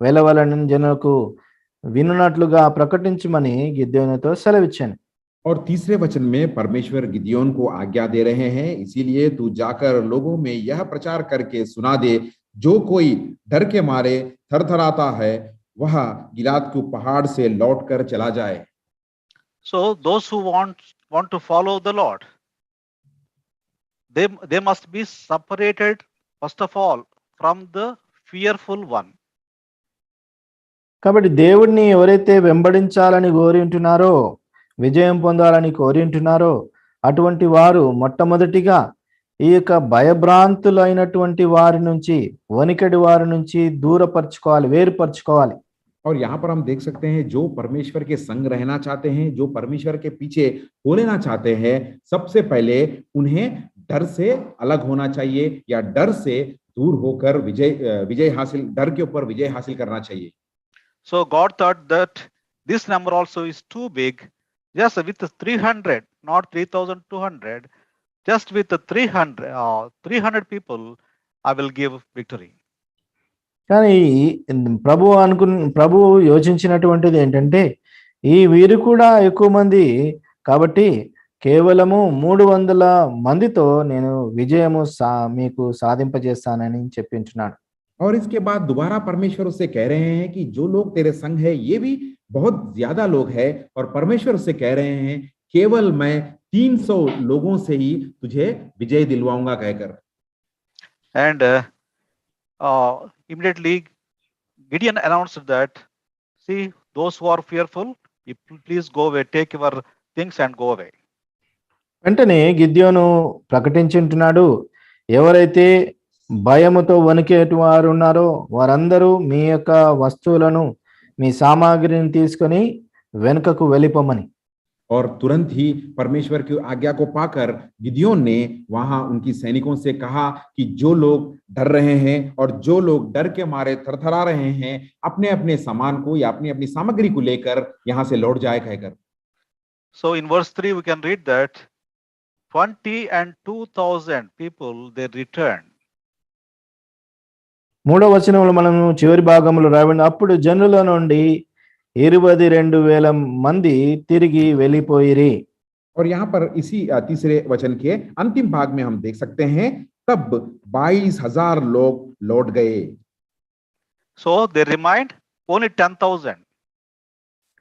వెళ్ళవలని జనులకు వినున్నట్లుగా ప్రకటించమని గిద్యోనుతో సెలవిచ్చాను. और तीसरे वचन में परमेश्वर गिदयोन को आज्ञा दे रहे हैं, इसीलिए तू जाकर लोगों में यह प्रचार करके सुना दे, जो कोई डर के मारे थरथराता है वह गिलाद के पहाड़ से लौटकर चला जाए. So those who want to follow the Lord, they must be separated first of all from the fearful one. కాబట్టి దేవుడిని ఎవరైతే వెంబడించాలని కోరి ఉంటున్నారో, విజయం పొందాలని కోరి ఉంటున్నారో అటువంటి వారు మొట్టమొదటిగా ఈ యొక్క భయభ్రాంతులైనటువంటి వారి నుంచి, వణికడి వారి నుంచి దూరపరచుకోవాలి, వేరుపరచుకోవాలి. और यहाँ पर हम देख सकते हैं जो परमेश्वर के संग रहना चाहते हैं, जो परमेश्वर के पीछे हो लेना चाहते हैं, सबसे पहले उन्हें डर से अलग होना चाहिए या डर से दूर होकर डर के ऊपर विजय हासिल करना चाहिए. So God thought that this number also is too big. Just with 300, not 3,200, just with the 300 people, I will give victory. కానీ ప్రభు యోచించినటువంటిది ఏంటంటే ఈ వీరు కూడా ఎక్కువ మంది కాబట్టి కేవలము 300 మందితో నేను విజయము మీకు సాధింపజేస్తానని చెప్పించున్నాడు. और इसके बाद दोबारा परमेश्वर उससे कह रहे हैं कि जो लोग तेरे संग है ये भी बहुत ज्यादा लोग हैं, और परमेश्वर उससे कह रहे हैं केवल मैं 300 लोगों से ही तुझे विजय दिलवाऊंगा कहकर. And immediately Gideon announced that, see, those who are fearful, please go away, take your things and go away. వెంటనే గిద్యోను ప్రకటించుంటున్నాడు, ఎవరైతే భయముతో వణికేటి వారు ఉన్నారో వారందరూ మీ యొక్క వస్తువులను, మీ సామాగ్రిని తీసుకొని వెనుకకు వెళ్ళిపోమని. और तुरंत ही परमेश्वर की आज्ञा को पाकर गिदयोन ने वहां उनकी सैनिकों से कहा कि जो लोग डर रहे हैं और जो लोग डर के मारे थरथरा रहे हैं, अपने अपने सामान को या अपनी अपनी सामग्री को लेकर यहां से लौट जाए कहकर. So in verse 3 we can read that 20 and 2,000 people they returned. 3వ వచనంలో మనము చివరి భాగంలో రాయబడింది, అప్పుడు జనుల నుండి 22,000 మంది తిరిగి వెళ్ళిపోయిరి. और यहाँ पर इसी तीसरे वचन के अंतिम भाग में हम देख सकते हैं तब 22,000 लोग लौट गए. So they remained only 10,000.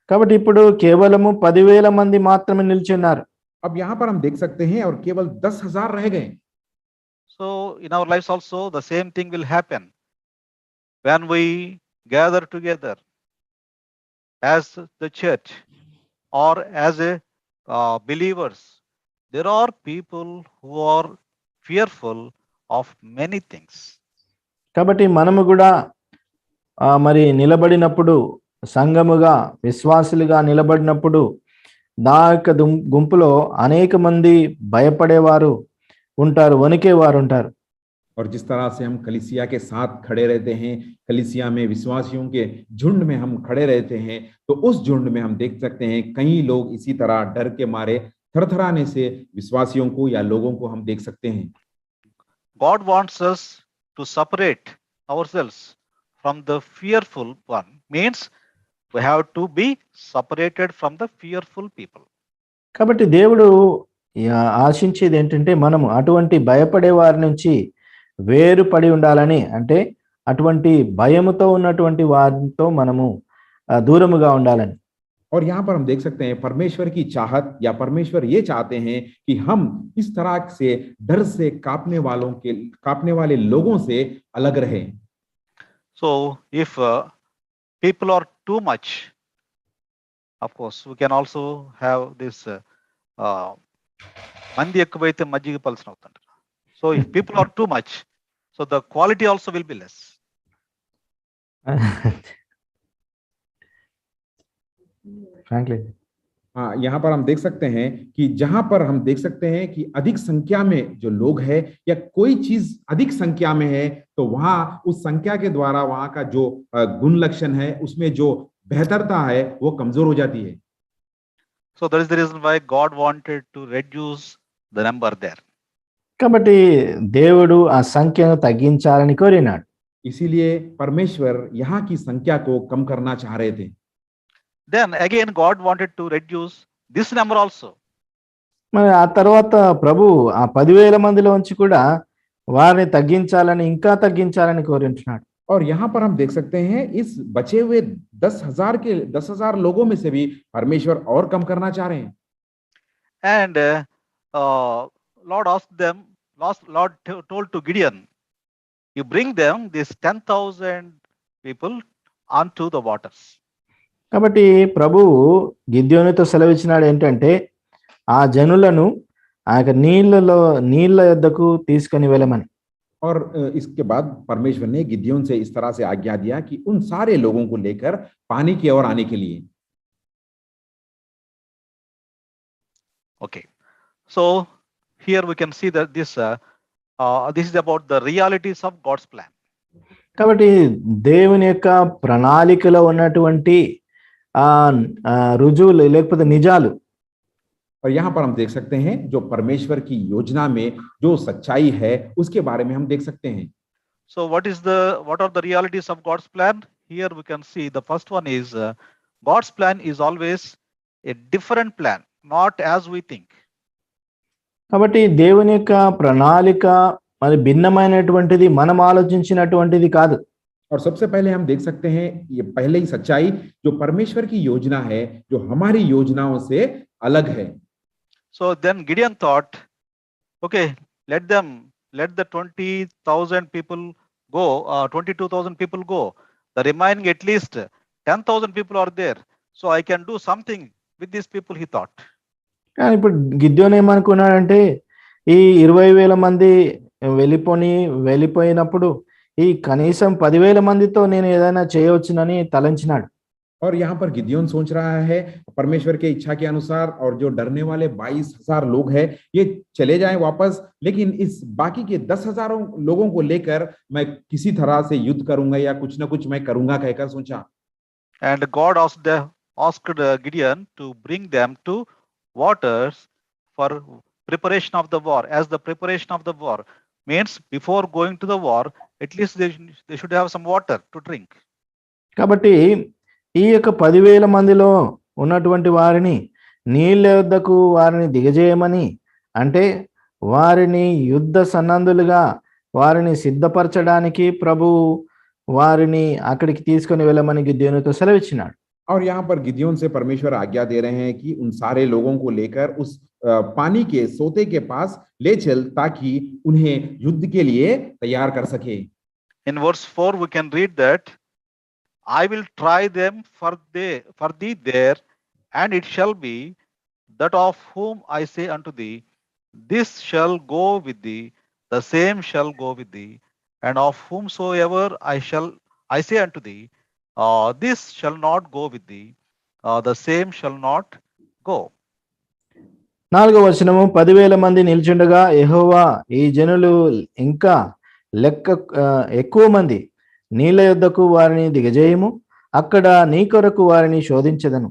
కాబట్టి ఇప్పుడు కేవలము 10,000 మంది మాత్రమే నిలిచి ఉన్నారు. अब यहाँ पर हम देख सकते हैं और केवल 10,000 रह गए. So in our lives also the same thing will happen when we gather together as the church or as a believers. There are people who are fearful of many things. కాబట్టి మనము కూడా మరి నిలబడినప్పుడు, సంఘముగా విశ్వాసులుగా నిలబడినప్పుడు నా యొక్క గుంపులో అనేక మంది భయపడేవారు ఉంటారు, వణికేవారు ఉంటారు. और जिस तरह से हम कलीसिया के साथ खड़े रहते हैं, कलीसिया में विश्वासियों के झुंड में हम खड़े रहते हैं, तो उस झुंड में हम देख सकते हैं कई लोग इसी तरह डर के मारे थरथराने से विश्वासियों को या लोगों को हम देख सकते हैं. God wants us to separate ourselves from the fearful one. Means we have to be separated from the fearful people. కాబట్టి దేవుడు ఆశించేది ఏంటంటే మనము అటువంటి భయపడే వారి నుంచి వేరుపడి ఉండాలని, అంటే అటువంటి భయముతో ఉన్నటువంటి వారితో మనము దూరముగా ఉండాలని. और यहाँ पर हम देख सकते हैं परमेश्वर की चाहत या परमेश्वर ये चाहते हैं कि हम इस तरह से डर से कांपने वाले लोगों से अलग रहें. So if people are too much, of course we can also have this మంది ఎక్కువైతే మజ్జిగ పలసన అవుతుంటారు. So if people are too much, so the quality also will be less. Frankly. हाँ, यहाँ पर हम देख सकते हैं कि जहां पर हम देख सकते हैं कि अधिक संख्या में जो लोग हैं या कोई चीज अधिक संख्या में है, तो वहां उस संख्या के द्वारा वहां का जो गुण लक्षण है उसमें जो बेहतरता है वो कमजोर हो जाती है. So that is the reason why God wanted to reduce the number there. కాబట్టి దేవుడు ఆ సంఖ్యను తగ్గించాలని కోరినాడు. इसीलिए परमेश्वर यहाँ की संख्या को कम करना चाह रहे थे. Then again God wanted to reduce this number also. మరి ఆ తర్వాత ప్రభు ఆ 10,000 మందిలోంచి కూడా వారిని తగ్గించాలని, ఇంకా తగ్గించాలని కోరుతున్నాడు. और यहाँ पर हम देख सकते हैं इस बचे हुए 10,000 लोगों में से भी परमेश्वर और कम करना चाह रहे हैं. And Lord asked them, Lord told to Gideon, you bring them this 10,000 people onto the waters. కాబట్టి ప్రభువు గిద్యోనుతో సెలవిచ్చినాడు ఏంటంటే ఆ జనులను ఆ నీళ్ళ యొద్దకు తీసుకొని వెళ్ళమని. और इसके बाद परमेश्वर ने गिदयोन से इस तरह से आज्ञा दिया कि उन सारे लोगों को लेकर पानी की ओर आने के लिए. Okay, so here we can see that this is about the realities of God's plan. కాబట్టి దేవుని యొక్క ప్రణాళికలో ఉన్నటువంటి రుజువులు లేకపోతే నిజాలు. और यहाँ पर हम देख सकते हैं जो परमेश्वर की योजना में जो सच्चाई है उसके बारे में हम देख सकते हैं. So what are the realities of God's plan? Here we can see the first one is God's plan is always a different plan, not as we think. కాబట్టి దేవుని యొక్క ప్రణాళిక మరి భిన్నమైనటువంటిది, మనం ఆలోచించినటువంటిది కాదు. और सबसे पहले हम देख सकते हैं ये पहले ही सच्चाई जो परमेश्वर की योजना है जो हमारी योजनाओं से अलग है. So then Gideon thought, okay, let the 20,000 people go, 22,000 people go. The remaining at least 10,000 people are there. So I can do something with these people, he thought. కానీ ఇప్పుడు గిద్యోను ఏమనుకున్నాడంటే ఈ 20,000 మంది వెళ్ళిపోయినప్పుడు ఈ కనీసం 10,000 మందితో నేను ఏదైనా చేయవచ్చునని తలంచినాడు. और यहाँ पर गिदयोन सोच रहा है परमेश्वर के इच्छा के अनुसार और जो डरने वाले 22,000 लोग हैं ये चले जाएं वापस, लेकिन इस बाकी के 10,000 लोगों को लेकर मैं किसी तरह से युद्ध करूंगा या कुछ ना कुछ मैं करूंगा कहकर सोचा. And God asked Gideon to bring them to waters for preparation of the war. As the preparation of the war means before going to the war, at least they should have some water to drink. కాబట్టి ఈ యొక్క 10,000 మందిలో ఉన్నటువంటి వారిని నీళ్ళ యొద్దకు వారిని దిగజేయమని, అంటే వారిని యుద్ధ సన్నద్ధులుగా వారిని సిద్ధపరచడానికి ప్రభు వారిని అక్కడికి తీసుకొని వెళ్ళమని గిద్యోనుతో సెలవిచ్చినాడు. और यहाँ पर गिदयोन से परमेश्वर आज्ञा दे रहे हैं कि उन सारे लोगों को लेकर उस पानी के सोते के पास ले चल ताकि उन्हें युद्ध के लिए तैयार कर सके. In verse 4 we can read that I will try them for thee there, and it shall be that of whom I say unto thee, this shall go with thee, the same shall go with thee, and of whomsoever I say unto thee, this shall not go with thee, the same shall not go. 4వ వచనము 10,000 మంది నిల్చుండగా యెహోవా ఈ జనులు ఇంకా లెక్క ఎక్కువ మంది నీళ్ళ యొద్దకు వారిని దిగజేయము, అక్కడ నీ కొరకు వారిని శోధించదను,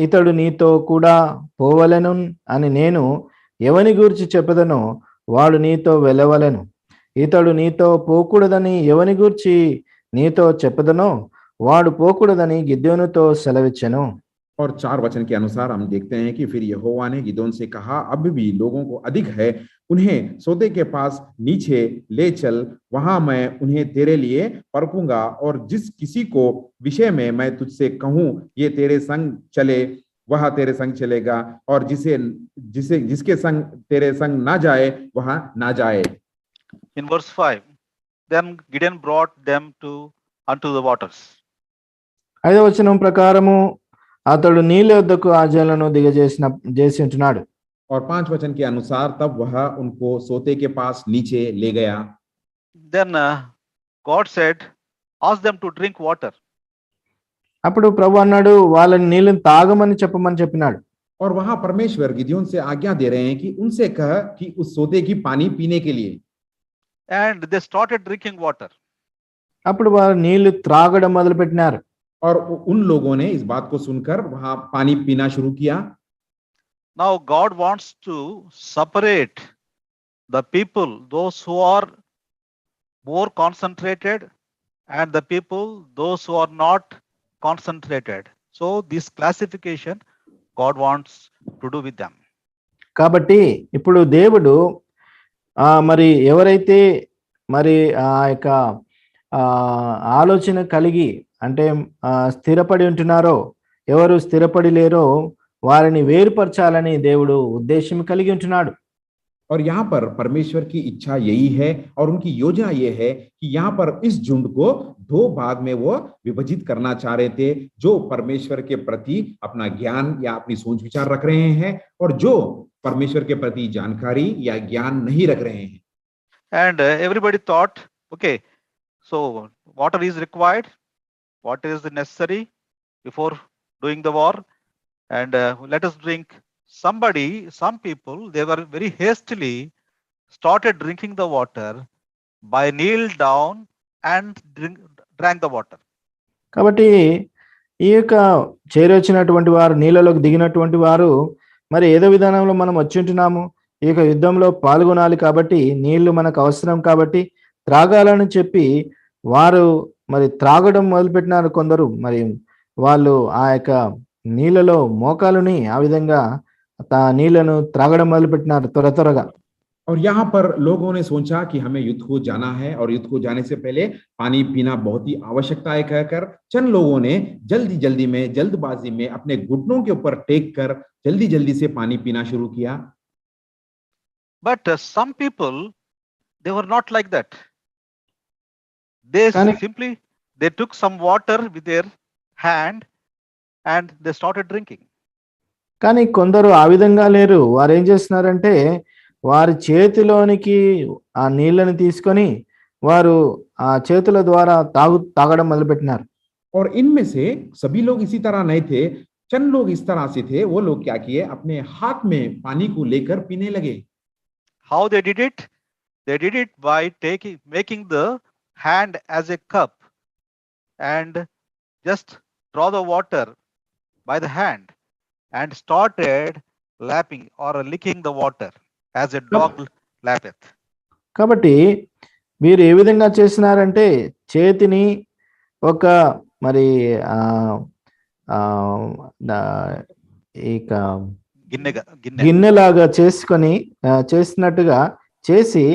ఇతడు నీతో కూడా పోవలెను అని నేను ఎవని గూర్చి చెప్పదనో వాడు నీతో వెళ్ళవలెను, ఇతడు నీతో పోకూడదని ఎవని గూర్చి నీతో చెప్పదనో వాడు పోకూడదని గిద్యోనుతో సెలవిచ్చెను. और 4 वचन के अनुसार हम देखते हैं कि फिर यहोवा ने गिदोन से कहा, अब भी लोगों को अधिक है, उन्हें सोते के पास नीचे ले चल, वहां मैं उन्हें तेरे लिए परखूंगा, और जिस किसी को विषय में मैं तुझसे कहूं ये तेरे संग चले, वह तेरे संग चलेगा, और जिसके संग तेरे संग ना जाए वह ना जाए। In verse 5, then Gideon brought them unto the waters. 5వ వచనం ప్రకారము అతడు నీళ్ళ వద్దకు ఆ జనులను చేసి ఉంటున్నాడు. और 5 वचन के अनुसार तब वह उनको सोते के पास नीचे ले गया। Then God said, ask them to drink water. అప్పుడు ప్రభు అన్నాడు, వాళ్ళని నీళ్ళని తాగమని చెప్పినాడు. और वहां परमेश्वर गिदोन से आज्ञा दे रहे हैं कि उनसे कह कि उस सोते की पानी पीने के लिए। And they started drinking water. అప్పుడు వారు నీళ్లు త్రాగడం మొదలు పెట్టినారు. और उन लोगों ने इस बात को सुनकर वहां पानी पीना शुरू किया। Now God wants to separate the people, those who are more concentrated, and the people, those who are not concentrated. So this classification God wants to do with them. కాబట్టి ఇప్పుడు దేవుడు మరి ఎవరైతే మరి ఆ యొక్క ఆలోచన కలిగి అంటే స్థిరపడి ఉంటున్నారో, ఎవరు స్థిరపడి లేరో వారిని వేరుపరచాలని దేవుడు ఉద్దేశం కలిగి ఉంటున్నాడు. और यहाँ पर परमेश्वर की इच्छा यही है और उनकी योजना ये है कि यहाँ पर इस झुंड को 2 भाग में वो विभाजित करना चाह रहे थे, जो परमेश्वर के प्रति अपना ज्ञान या अपनी सोच विचार रख रहे हैं और जो परमेश्वर के प्रति जानकारी या ज्ञान नहीं रख रहे हैं। And everybody thought, okay, so water is required, what is necessary before doing the war, and let us drink. Some people, they were very hastily started drinking the water by kneel down and drank the water. కాబట్టి ఈ యొక్క చేరొచ్చినటువంటి వారు, నీళ్ళలోకి దిగినటువంటి వారు మరి ఏదో విధానంలో మనం వచ్చి ఉంటున్నాము, ఈ యొక్క యుద్ధంలో పాల్గొనాలి కాబట్టి నీళ్లు మనకు అవసరం కాబట్టి త్రాగాలని చెప్పి వారు మరి త్రాగడం మొదలుపెట్టినారు. కొందరు మరి వాళ్ళు ఆ యొక్క నీళ్ళలో మోకాలుని ఆ విధంగా నీళ్లను త్రాగడం మొదలుపెట్టినారు త్వరగా. और यहाँ पर लोगों ने सोचा कि हमें युद्ध को जाना है और युद्ध को जाने से पहले पानी पीना बहुत ही आवश्यकता है कहकर चंद लोगों ने जल्दी में जल्दबाजी में अपने घुटनों के ऊपर टेक कर जल्दी से पानी पीना शुरू किया। But some people, they were not like that. They simply took some water with their hand and they started drinking. కానీ కొందరు ఆ విధంగా లేరు. వారు ఏం చేస్తున్నారంటే వారి చేతిలోనికి ఆ నీళ్ళని తీసుకొని వారు ఆ చేతుల ద్వారా తాగడం మొదలుపెట్టినారు. और इनमें से सभी लोग इसी तरह नहीं थे, चंद लोग इस तरह से थे, वो लोग क्या किए, अपने हाथ में पानी को लेकर पीने लगे। How they did it? They did it by making the hand as a cup and just draw the water by the hand and started lapping or licking the water as a dog lappeth. కాబట్టి వీరు ఏ విధంగా చేస్తున్నారంటే చేతిని ఒక మరి ఇక గిన్నెలాగా చేసినట్టుగా చేసి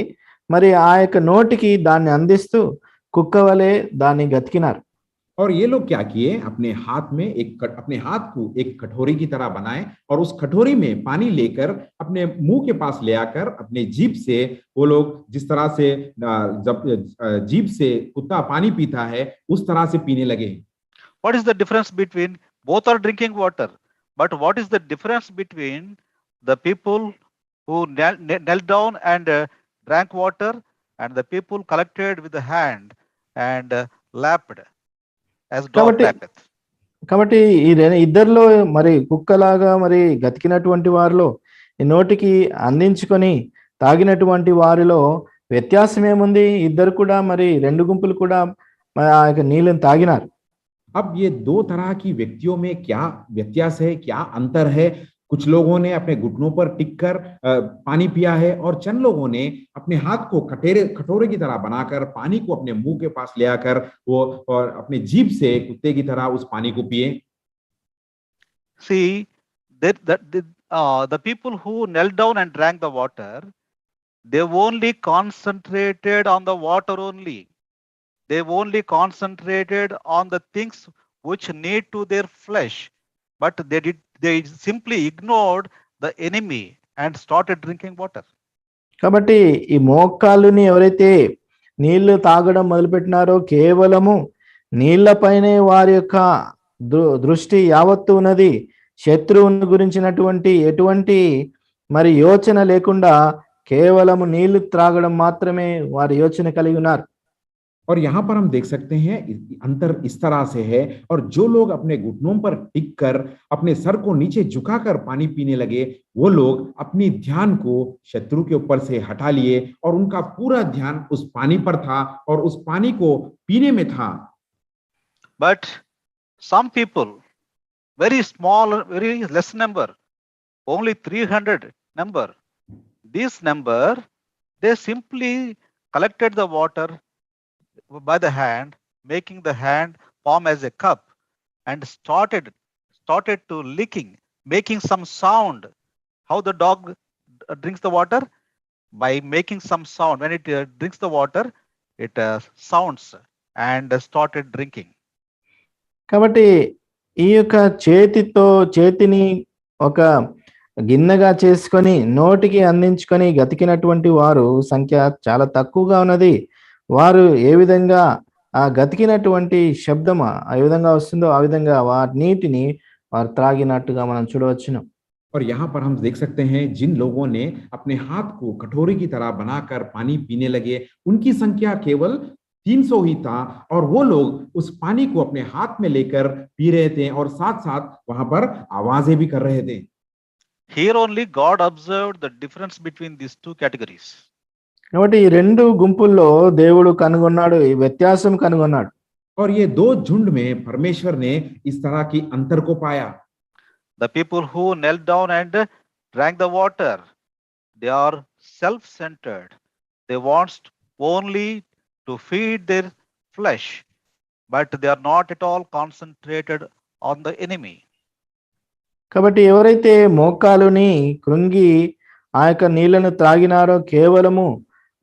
మరి ఆ యొక్క నోటికి దాన్ని అందిస్తూ కుక్క వలె దాన్ని గతికినారు. और ये लोग क्या किए, अपने हाथ को एक कटोरी की तरह बनाए और उस कटोरी में पानी लेकर अपने मुंह के पास ले आकर अपने जीभ से, वो लोग जिस तरह से जीभ से कुत्ता पानी पीता है उस तरह से पीने लगे। What is the difference between both are drinking water, but what is the difference between the people who knelt down and drank water and the people collected with the hand and lapped? కాబట్టి ఈ ఇద్దరిలో మరి కుక్కలాగా మరి గతికినటువంటి వారిలో నోటికి అందించుకొని తాగినటువంటి వారిలో వ్యత్యాసం ఏముంది? ఇద్దరు కూడా మరి 2 గుంపులు కూడా ఆ యొక్క నీళ్ళని తాగినారు. अब ये 2 तरह की व्यक्तियों में क्या व्यत्यास है, क्या अंतर है? कुछ लोगों ने अपने घुटनों पर टिककर पानी पिया है और चंद लोगों ने अपने हाथ को कटोरे की तरह बनाकर पानी को अपने मुंह के पास ले आकर वो और अपने जीभ से कुत्ते की तरह उस पानी को पिए। See, the people who knelt down and drank the water, they only concentrated on the water only. They only concentrated on the things which need to their flesh, but they simply ignored the enemy and started drinking water. కాబట్టి ఈ మోకాళ్ళుని ఎవరైతే నీళ్లు తాగడం మొదలుపెట్టినారో కేవలము నీళ్లపైనే వారి యొక్క దృష్టి యావత్తు ఉన్నది. శత్రువుని గురించినటువంటి ఎటువంటి మరి యోచన లేకుండా కేవలము నీళ్లు త్రాగడం మాత్రమే వారి యోచన కలిగి ఉన్నారు. और यहाँ पर हम देख सकते हैं अंतर इस तरह से है, और जो लोग अपने घुटनों पर टिक कर अपने सर को नीचे झुकाकर पानी पीने लगे, वो लोग अपनी ध्यान को शत्रु के ऊपर से हटा लिए और उनका पूरा ध्यान उस पानी पर था और उस पानी को पीने में था. But some people, very small, very less number, only 300 number, this number, they simply collected the water by the hand, making the hand form as a cup, and started to licking, making some sound. How the dog drinks the water? By making some sound. When it drinks the water, it sounds and started drinking. కాబట్టి ఈ యొక్క చేతిని ఒక గిన్నెగా చేసుకొని నోటికి అందించుకొని గతికినటువంటి వారు సంఖ్య చాలా తక్కువగా ఉన్నది. వారు ఏ విధంగా ఆ గతికినటువంటి శబ్దం ఏ విధంగా వస్తుందో ఆ విధంగా వారి నీటిని వారు త్రాగినట్టుగా మనం చూడవచ్చును. और यहाँ पर हम देख सकते हैं जिन लोगों ने अपने हाथ को कटोरे की तरह बनाकर पानी पीने लगे, उनकी संख्या केवल 300 ही था, और वो लोग उस पानी को अपने हाथ में लेकर पी रहे थे और साथ साथ वहां पर आवाजें भी कर रहे थे. Here only God observed the difference between these two categories. కాబట్టి ఈ రెండు గుంపుల్లో దేవుడు కనుగొన్నాడు, ఈ వ్యత్యాసం కనుగొన్నాడు. और ये दो झुंड में परमेश्वर ने इस तरह की अंतर को पाया. The people who knelt down and drank the water, they are self-centered. They want only to feed their flesh, but they are not at all concentrated on the enemy. కాబట్టి ఎవరైతే మోకాలుని కృంగి ఆ యొక్క నీళ్లను త్రాగినారో కేవలము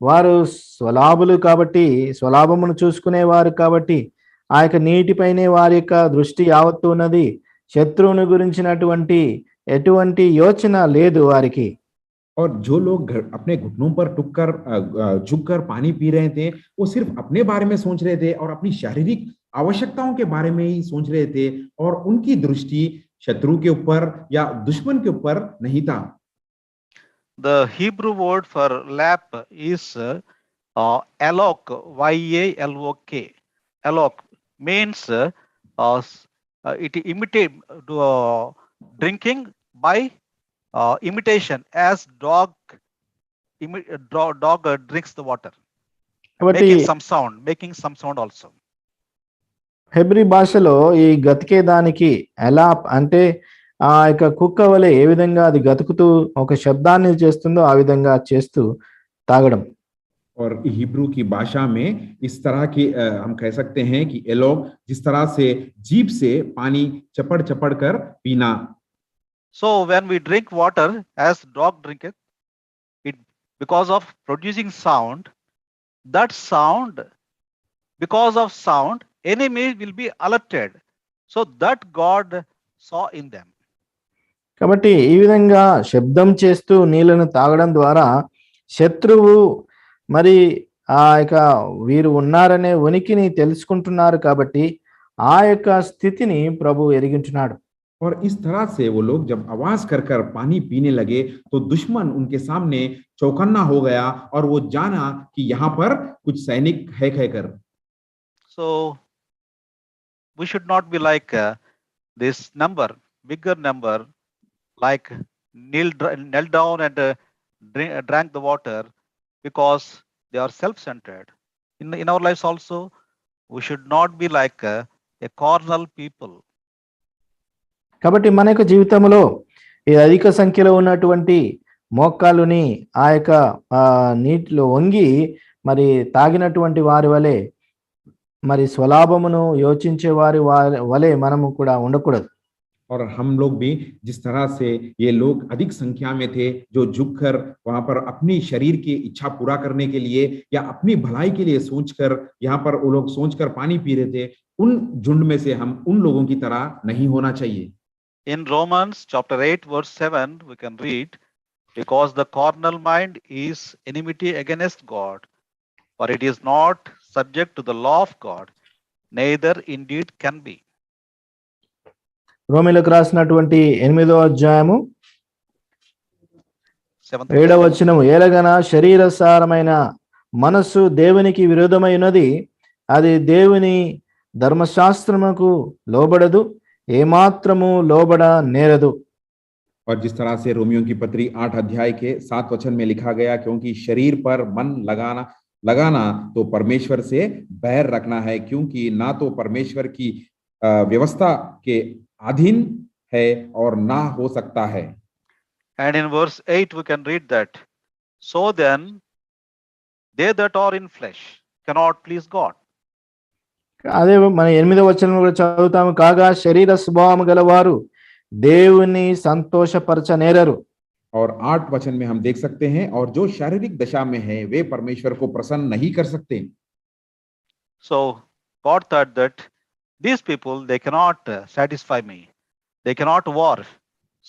వారు స్వలాభులు కాబట్టి, స్వలాభమును చూసుకునేవారు కాబట్టి ఆ యొక్క నీటిపైనే వారి యొక్క దృష్టి యావత్తు ఉన్నది. శత్రువుని గురించినటువంటి ఎటువంటి యోచన లేదు వారికి. और जो लोग अपने घुटनों पर झुककर पानी पी रहे थे, वो सिर्फ अपने बारे में सोच रहे थे और अपनी शारीरिक आवश्यकताओं के बारे में ही सोच रहे थे, और उनकी दृष्टि शत्रु के ऊपर या दुश्मन के ऊपर नहीं था. The Hebrew word for lap is alok, Y-A-L-O-K. Alok means it imitate drinking by imitation, as dog drinks the water, making some sound also. Hebrew భాషలో ఈ గతికే దానికి ఎలాప్ అంటే ఆ యొక్క కుక్క వలె ఏ విధంగా అది గతుకుతూ ఒక శబ్దాన్ని చేస్తుందో ఆ విధంగా చేస్తూ తాగడం. और हिब्रू की भाषा में इस तरह की हम कह सकते हैं कि एलोग, जिस तरह से जीभ से पानी चपड़ चपड़ कर पीना. So when we drink water as dog drink it because of producing sound, that sound, because of sound, enemy will be alerted. So that God saw in them. కాబట్టి ఈ విధంగా శబ్దం చేస్తూ నీళ్లను తాగడం ద్వారా శత్రువు మరి ఆ యొక్క వీరు ఉన్నారనే ఉనికిని తెలుసుకుంటున్నారు కాబట్టి ఆ యొక్క స్థితిని ప్రభు ఎరిగించున్నాడు. और इस तरह से वो लोग जब आवाज कर कर पानी पीने लगे तो दुश्मन उनके सामने चौकन्ना हो गया और वो जाना कि यहाँ पर कुछ सैनिक है कहकर. So we should not be like this number, bigger number, like knelt down and drank the water because they are self-centered. In our lives also, we should not be like a carnal people. కాబట్టి మన యొక్క జీవితంలో ఈ అధిక సంఖ్యలో ఉన్నటువంటి మోకాలుని ఆ యొక్క నీటిలో వంగి మరి తాగినటువంటి వారి వలె, మరి స్వలాభమును యోచించే వారి వలె మనము కూడా ఉండకూడదు. और हम लोग भी जिस तरह से ये लोग अधिक संख्या में थे जो झुककर वहां पर अपनी शरीर की इच्छा पूरा करने के लिए या अपनी भलाई के लिए सोचकर यहाँ पर वो लोग सोचकर पानी पी रहे थे, उन झुंड में से हम उन लोगों की तरह नहीं होना चाहिए। In Romans chapter 8 verse 7 we can read, because the carnal mind is enmity against God, for it is not subject to the law of God, neither indeed can be. రోమిలకు రాసినటువంటి 8వ అధ్యాయము 7th 7వ verse. వచనము, ఏలగన శరీరసారమైన మనస్సు దేవునికి విరోధమైనది, అది దేవుని ధర్మశాస్త్రముకు లోబడదు, ఏమాత్రము లోబడ నేరదు. और जिस तरह से रोमियो की पत्री 8 अध्याय के 7 वचन में लिखा गया, क्योंकि शरीर पर मन लगाना तो परमेश्वर से बैर रखना है, क्योंकि ना तो परमेश्वर की व्यवस्था के अधीन है और ना हो सकता है। And in verse 8 we can read that, so then they that are in flesh cannot please God. అదే మన 8వ వచనం కూడా చదువుతాము, కాగా శరీర స్వభావం గలవారు దేవుని సంతోషపరచ నేరరు. और 8 वचन में हम देख सकते हैं, और जो शारीरिक दशा में है वे परमेश्वर को प्रसन्न नहीं कर सकते। So God thought that these people, they cannot satisfy me, they cannot war,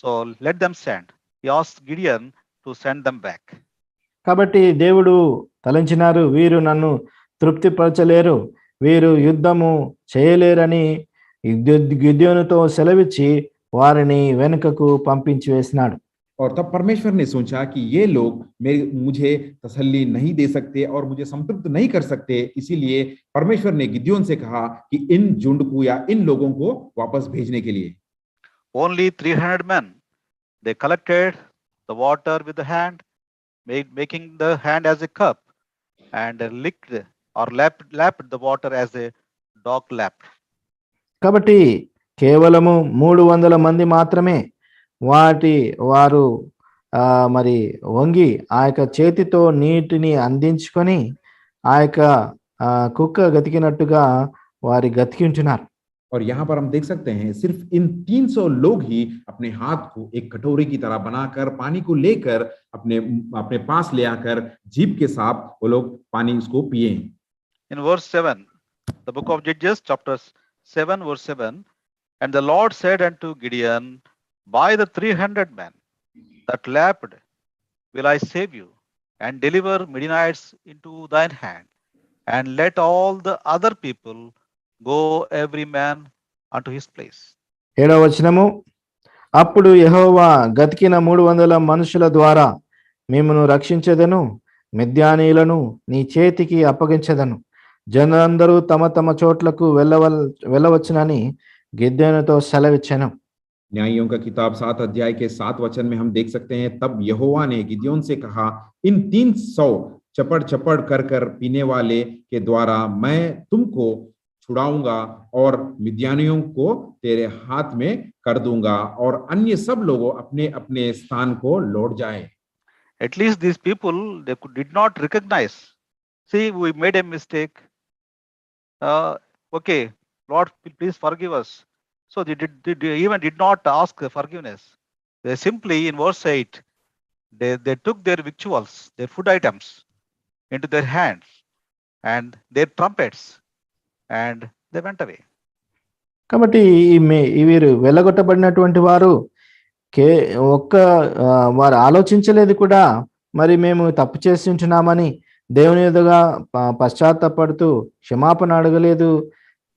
so let them send. He asked Gideon to send them back. కాబట్టి దేవుడు తలంచినారు, వీరు నన్ను తృప్తిపరచలేరు, వీరు యుద్ధము చేయలేరని గిద్యోనుతో సెలవిచ్చి వారిని వెనుకకు పంపించి వేసినాడు. और तब परमेश्वर ने सोचा कि ये लोग मुझे तसल्ली नहीं दे सकते और मुझे संतृप्त नहीं कर सकते, इसीलिए परमेश्वर ने गिद्योन से कहा कि इन झुंड को या इन लोगों को वापस भेजने के लिए। Only 300 men, they collected the water with the hand, making the hand as a cup, and licked or lapped the water as a dog lapped. కాబట్టి కేవలము 300 మంది మాత్రమే వారు మరి వంగి ఆ యొక్క చేతితో నీటిని అందించుకొని ఆ యొక్క కుక్క గతికినట్టుగా వారి గతికింటున్నారు. और यहाँ पर हम देख सकते हैं सिर्फ इन 300 लोग ही अपने हाथ को एक कटोरे की तरह बनाकर पानी को लेकर अपने पास ले आकर जीभ के साथ वो लोग पानी उसको पिए। In verse 7, the book of Judges chapter 7 verse 7, and the Lord said unto Gideon, by the 300 men that lapped will I save you, and deliver Midianites into thine hand, and let all the other people go every man unto his place. 7వ వచనము, అప్పుడు యెహోవా గతికిన 300 మనుషుల ద్వారా మిమ్మును రక్షించెదను, మిద్యానీయులను నీ చేతికి అప్పగించెదను, జనులందరూ తమ తమ చోట్లకు వెళ్ళవచ్చునని గిద్యోనుతో సెలవిచ్చెను. न्यायियों का किताब 7 अध्याय के 7 वचन में हम देख सकते हैं, तब यहोवा ने गिदयोन से कहा, इन 300 चपड़ कर पीने वाले के द्वारा मैं तुमको छुड़ाऊंगा और मिद्यानियों को तेरे हाथ में कर दूंगा, और अन्य सब लोगों अपने अपने स्थान को लौट जाए। At least these people, they did not recognize, see, we made a mistake, okay, Lord, please forgive us. So they did not ask forgiveness. They simply, in verse 8, they took their victuals, their food items, into their hands and their trumpets, and they went away. కాబట్టి వీరు వెళ్ళగొట్టబడినటువంటి వారు వారు ఆలోచించలేదు కూడా, మరి మేము తప్పు చేసి ఉంటున్నామని దేవుని ఎదుగా పశ్చాత్తాపడుతూ క్షమాపణ అడగలేదు.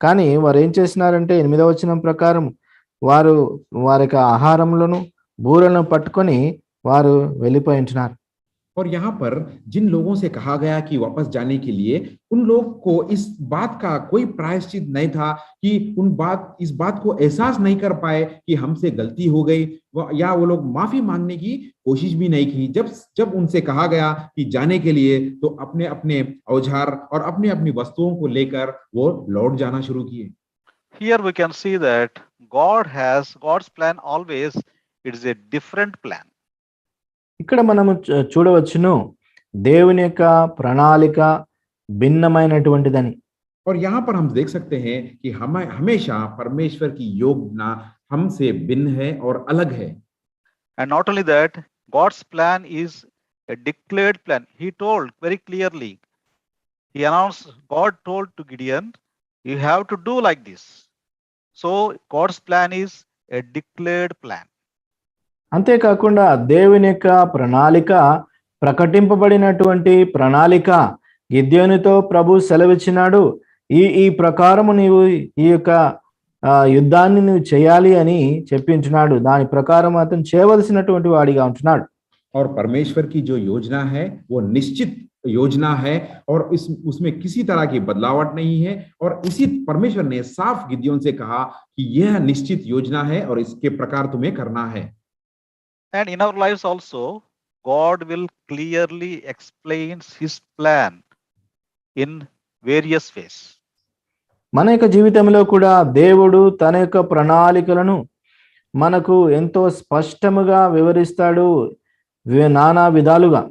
కానీ వారు ఏం చేసినారంటే 8వ వచనం ప్రకారం వారి యొక్క ఆహారములను బూరలను పట్టుకొని వారు వెళ్ళిపోయి ఉంటున్నారు. और यहाँ पर जिन लोगों से कहा गया कि वापस जाने के लिए, उन लोग को इस बात का कोई प्रायश्चित नहीं था, कि इस बात को एहसास नहीं कर पाए कि हमसे गलती हो गई, या वो लोग माफी मांगने की कोशिश भी नहीं की। जब उनसे कहा गया कि जाने के लिए, तो अपने अपने औजार और अपनी अपनी वस्तुओं को लेकर वो लौट जाना शुरू किए। Here we can see that God's plan always, it is a different plan. ఇక్కడ మనము చూడవచ్చును దేవుని యొక్క ప్రణాళిక భిన్నమైనటువంటిదని. और यहाँ पर हम देख सकते हैं कि हमेशा परमेश्वर की योजना हमसे भिन्न है और अलग है। And not only that, God's plan is a declared plan. He told very clearly. He announced, God told to Gideon, you have to do like this. So God's plan is a declared plan. అంతేకాకుండా దేవుని యొక్క ప్రణాళిక, ప్రకటింపబడినటువంటి ప్రణాళిక గిద్యోనుతో ప్రభు సెలవిచ్చినాడు. ఈ ప్రకారము నీవు ఈ యొక్క యుద్ధాన్ని నువ్వు చేయాలి అని చెప్పించున్నాడు. దాని ప్రకారం అతను చేయవలసినటువంటి వాడిగా ఉంటున్నాడు. और परमेश्वर की जो योजना है वो निश्चित योजना है और उसमें किसी तरह की बदलावट नहीं है। और इसी परमेश्वर ने साफ गिदयोन से कहा कि यह निश्चित योजना है और इसके प्रकार तुम्हें करना है। And in our lives also, God will clearly explain his plan in various ways. మన యొక్క జీవితంలో కూడా దేవుడు తన యొక్క ప్రణాళికలను మనకు ఎంతో స్పష్టముగా వివరిస్తాడు, నానా విధాలుగా.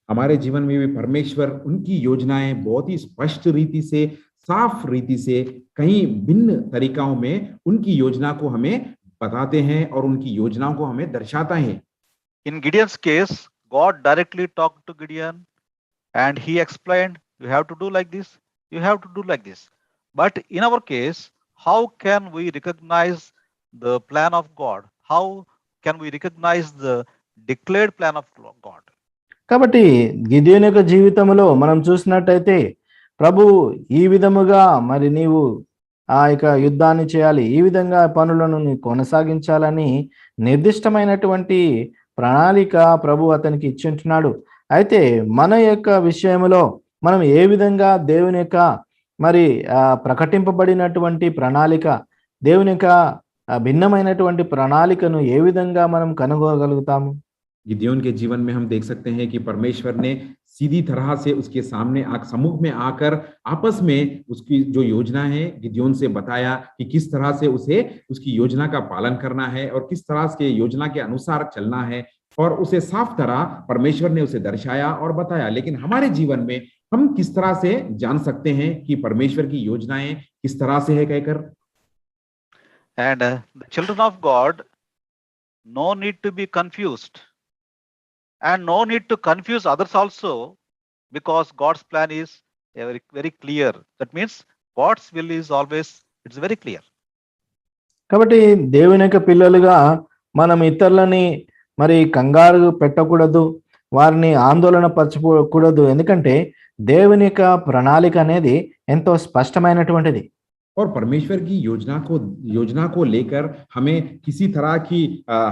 हमारे जीवन में भी परमेश्वर उनकी योजनाएं बहुत ही स्पष्ट रीति से, साफ रीति से, कहीं भिन्न तरीकाओं में उनकी योजना को हमें बताते हैं और उनकी योजनाओं को हमें दर्शाता है। In Gideon's case, God directly talked to Gideon and he explained, you have to do like this, you have to do like this. But in our case, how can we recognize the plan of God? How can we recognize the declared plan of God? కాబట్టి గిద్యోను యొక్క జీవితంలో మనం చూసినట్టయితే ప్రభు ఈ విధముగా మరి నీవు ఆ యొక్క యుద్ధాన్ని చేయాలి, ఈ విధంగా పనులను నీవు కొనసాగించాలని నిర్దిష్టమైనటువంటి ప్రణాళిక ప్రభు అతనికి ఇచ్చింటున్నాడు. అయితే మన యొక్క విషయంలో మనం ఏ విధంగా దేవుని యొక్క మరి ప్రకటింపబడినటువంటి ప్రణాళిక, దేవుని యొక్క భిన్నమైనటువంటి ప్రణాళికను ఏ విధంగా మనం కనుగొనగలుగుతాము? गिदयोन के जीवन में हम देख सकते हैं कि परमेश्वर ने सीधी तरह से उसके सामने सम्मुख में आकर आपस में उसकी जो योजना है गिदयोन से बताया कि किस तरह से उसे उसकी योजना का पालन करना है और किस तरह से योजना के अनुसार चलना है। और उसे साफ तरह परमेश्वर ने उसे दर्शाया और बताया। लेकिन हमारे जीवन में हम किस तरह से जान सकते हैं कि परमेश्वर की योजनाएं किस तरह से है कहकर? And the children of God, no need to be confused. And no need to confuse others also, because God's plan is very, very clear. That means God's will is always, it's very clear. కాబట్టి దేవుని యొక్క పిల్లలుగా మనం ఇతరులని మరి కంగారు పెట్టకూడదు, వారిని ఆందోళన పరచకూడదు. ఎందుకంటే దేవుని యొక్క ప్రణాళిక అనేది ఎంతో స్పష్టమైనటువంటిది. और परमेश्वर की योजना को लेकर हमें किसी तरह की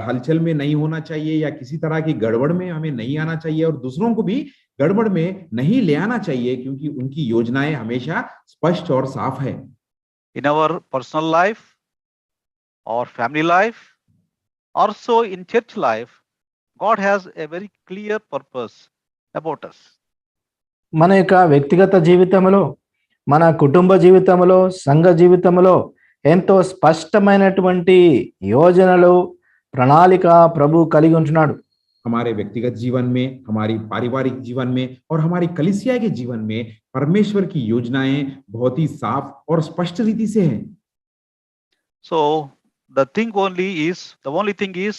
हलचल में नहीं होना चाहिए या किसी तरह की गड़बड़ में हमें नहीं आना चाहिए और दूसरों को भी गड़बड़ में नहीं ले आना चाहिए, क्योंकि उनकी योजनाएं हमेशा स्पष्ट और साफ है। In our personal life or family life, also in church life, God has a very clear purpose about us. మన యొక్క వ్యక్తిగత జీవితంలో, మన కుటుంబ జీవితంలో, సంఘ జీవితంలో ఎంతో స్పష్టమైనటువంటి యోజనలు, ప్రణాళిక ప్రభు కలిగి ఉంటున్నాడు. हमारे व्यक्तिगत जीवन में, हमारी पारिवारिक जीवन में और हमारी कलीसिया के जीवन में परमेश्वर की योजनाएं बहुत ही साफ और स्पष्ट रीति से हैं। So the only thing is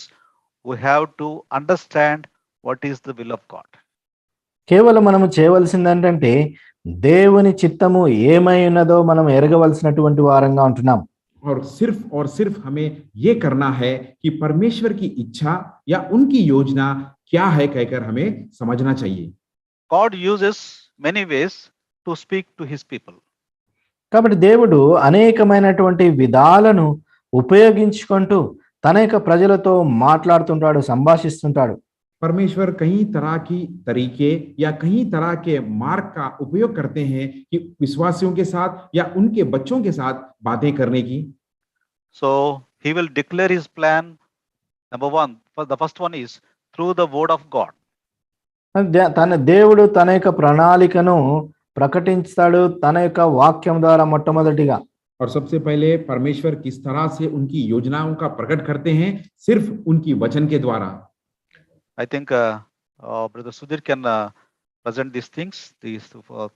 we have to understand what is the will of God. కేవలం మనము చేయవలసింది ఏంటంటే దేవుని చిత్తము ఏమై ఉన్నదో మనం ఎరగవలసినటువంటి వారంగా ఉంటున్నాం. और सिर्फ हमें ये करना है कि परमेश्वर की इच्छा या उनकी योजना क्या है कहकर हमें समझना चाहिए। God uses many ways to speak to his people. కాబట్టి దేవుడు అనేకమైనటువంటి విధాలను ఉపయోగించుకుంటూ తన యొక్క ప్రజలతో మాట్లాడుతుంటాడు, సంభాషిస్తుంటాడు. परमेश्वर कई तरह की तरीके या कई तरह के मार्ग का उपयोग करते हैं कि विश्वासियों के साथ या उनके बच्चों के साथ बातें करने की। So he will declare his plan. Number one, the first one is through the word of God. తన దేవుడు తన యొక్క ప్రణాళికను ప్రకటిస్తాడు తన యొక్క వాక్యం ద్వారా మొట్టమొదటిగా. और सबसे पहले परमेश्वर किस तरह से उनकी योजनाओं का प्रकट करते हैं? सिर्फ उनकी वचन के द्वारा। I think Brother Sudhir can present these things, these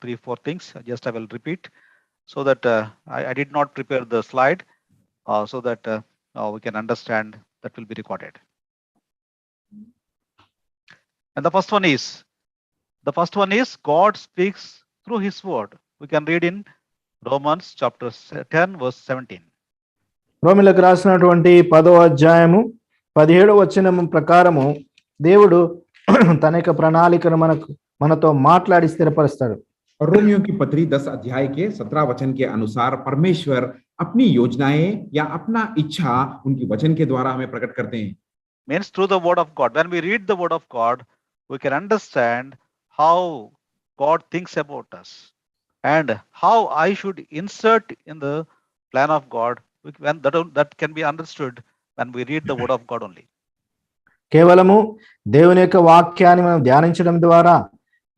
3-4 things. Just I will repeat so that I did not prepare the slide, so that we can understand that will be recorded. And the first one is God speaks through his word. We can read in Romans chapter 10 verse 17. రోమిలకు రాసినటువంటి 10వ అధ్యాయము 17వ వచనం ప్రకారము దేవుడు తన యొక్క ప్రణాళికను మనతో మాట్లాడి స్థిరపరుస్తాడు. और रोमियो की पत्री 10 अध्याय के 17 वचन के अनुसार परमेश्वर अपनी योजनाएं या अपना इच्छा उनकी वचन के द्वारा हमें प्रकट करते हैं. Means through the word of God. When we read the word of God, we can understand how God thinks about us and how I should insert in the plan of God. When that can be understood when we read the word of God only. కేవలము దేవుని యొక్క వాక్యాన్ని మనం ధ్యానించడం ద్వారా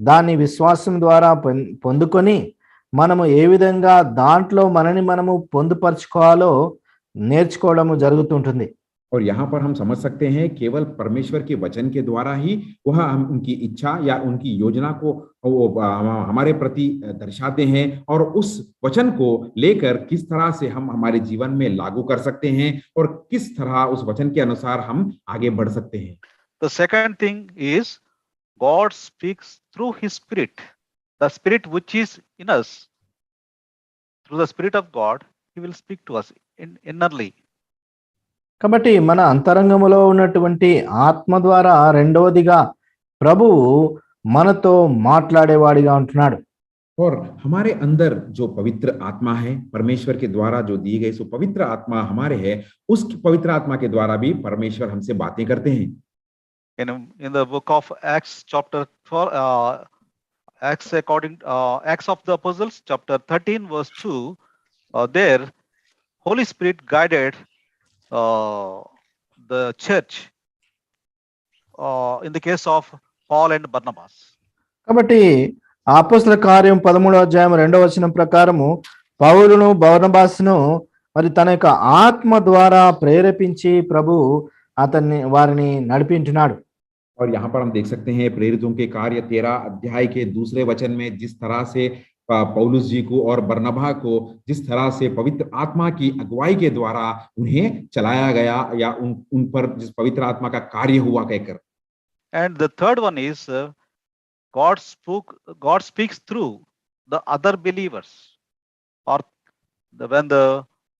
దాన్ని విశ్వాసం ద్వారా పొందుకొని మనము ఏ విధంగా దాంట్లో మనము పొందుపరచుకోవాలో నేర్చుకోవడము జరుగుతుంటుంది. और यहाँ पर हम समझ सकते हैं केवल परमेश्वर के वचन के द्वारा ही वह हम उनकी इच्छा या उनकी योजना को हमारे प्रति दर्शाते हैं और उस वचन को लेकर किस तरह से हम हमारे जीवन में लागू कर सकते हैं और किस तरह उस वचन के अनुसार हम आगे बढ़ सकते हैं. The second thing is God speaks through his spirit. The spirit which is in us, through the spirit of God, he will speak to us innerly. కాబట్టి మన అంతరంగములో ఉన్నటువంటి ఆత్మ ద్వారా రెండవదిగా ప్రభువు మనతో మాట్లాడేవాడిగా ఉంటున్నాడు. और हमारे अंदर जो पवित्र आत्मा है परमेश्वर के द्वारा जो दी गई सो पवित्र आत्मा हमारे है, उस पवित्र आत्मा के द्वारा भी परमेश्वर हमसे बातें करते हैं. In the book of Acts chapter 12, Acts of the Apostles chapter 13 verse 2, there Holy Spirit guided the church in the case of Paul and Barnabas. కాబట్టి అపోస్తల కార్యం 13వ అధ్యాయం 2వ వచనం ప్రకారము పౌలును బర్నబాసును మరి తన యొక్క ఆత్మ ద్వారా ప్రేరేపించి ప్రభు వారిని నడిపించున్నాడు. और यहाँ पर हम देख सकते हैं प्रेरितों के कार्य 13 अध्याय के दूसरे वचन में जिस तरह से पौलुस जी को और बरनबा को जिस तरह से पवित्र आत्मा की अगुवाई के द्वारा उन्हें चलाया गया या उन पर जिस पवित्र आत्मा का कार्य हुआ कहकर. And the third one is God speaks through the other believers, or when the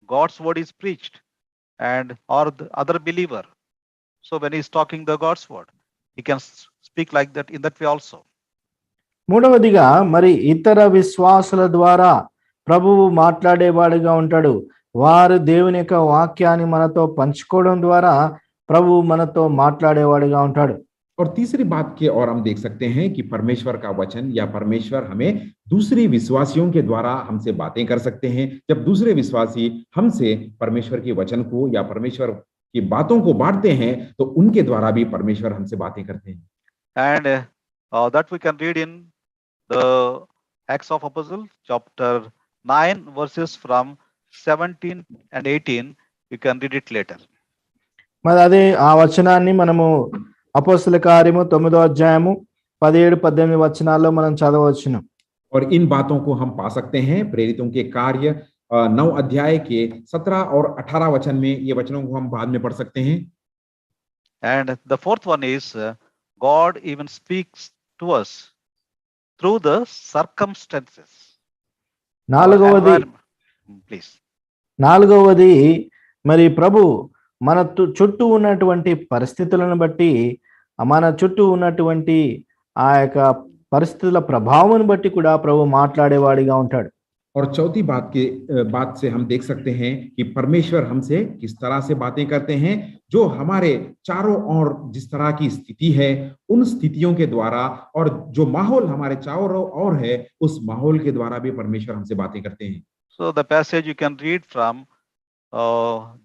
God's word is preached and or the other believer. So when he's talking the God's word, he can speak like that in that way also. మూడవదిగా మరి ఇతర విశ్వాసుల ద్వారా ప్రభువు మాట్లాడేవాడిగా ఉంటాడు. వారు దేవుని యొక్క వాక్యాన్ని మనతో పంచుకోవడం ద్వారా ప్రభువు మనతో మాట్లాడేవాడిగా ఉంటాడు. और तीसरी बात के और हम देख सकते हैं कि परमेश्वर का वचन या परमेश्वर हमें दूसरी विश्वासियों के द्वारा हमसे बातें कर सकते हैं. जब दूसरे विश्वासी हमसे परमेश्वर के वचन को या परमेश्वर की बातों को बांटते हैं तो उनके द्वारा भी परमेश्वर हमसे बातें करते हैं. And that we can read in the Acts of Apostles chapter 9 verses from 17 and 18. You can read it later. మరి అదే ఆ వచనాన్ని మనము అపోస్తల కార్యము 9వ అధ్యాయము 17-18 వచనాల్లో మనం చదవవచ్చును. और इन बातों को हम पा सकते हैं प्रेरितों के कार्य 9 अध्याय के 17 और 18 वचन में. ये वचनों को हम बाद में पढ़ सकते हैं. And the fourth one is God even speaks to us through the circumstances. నాలుగవది మరి ప్రభు మన చుట్టూ ఉన్నటువంటి పరిస్థితులను బట్టి మన చుట్టూ ఉన్నటువంటి ఆ యొక్క పరిస్థితుల ప్రభావాన్ని బట్టి కూడా ప్రభు మాట్లాడేవాడిగా ఉంటాడు. और चौथी बात से हम देख सकते हैं कि परमेश्वर हमसे किस तरह से बातें करते हैं. जो हमारे चारों ओर जिस तरह की स्थिति है उन स्थितियों के द्वारा और जो माहौल हमारे चारों ओर है उस माहौल के द्वारा भी परमेश्वर हमसे बातें करते हैं. So the passage you can read from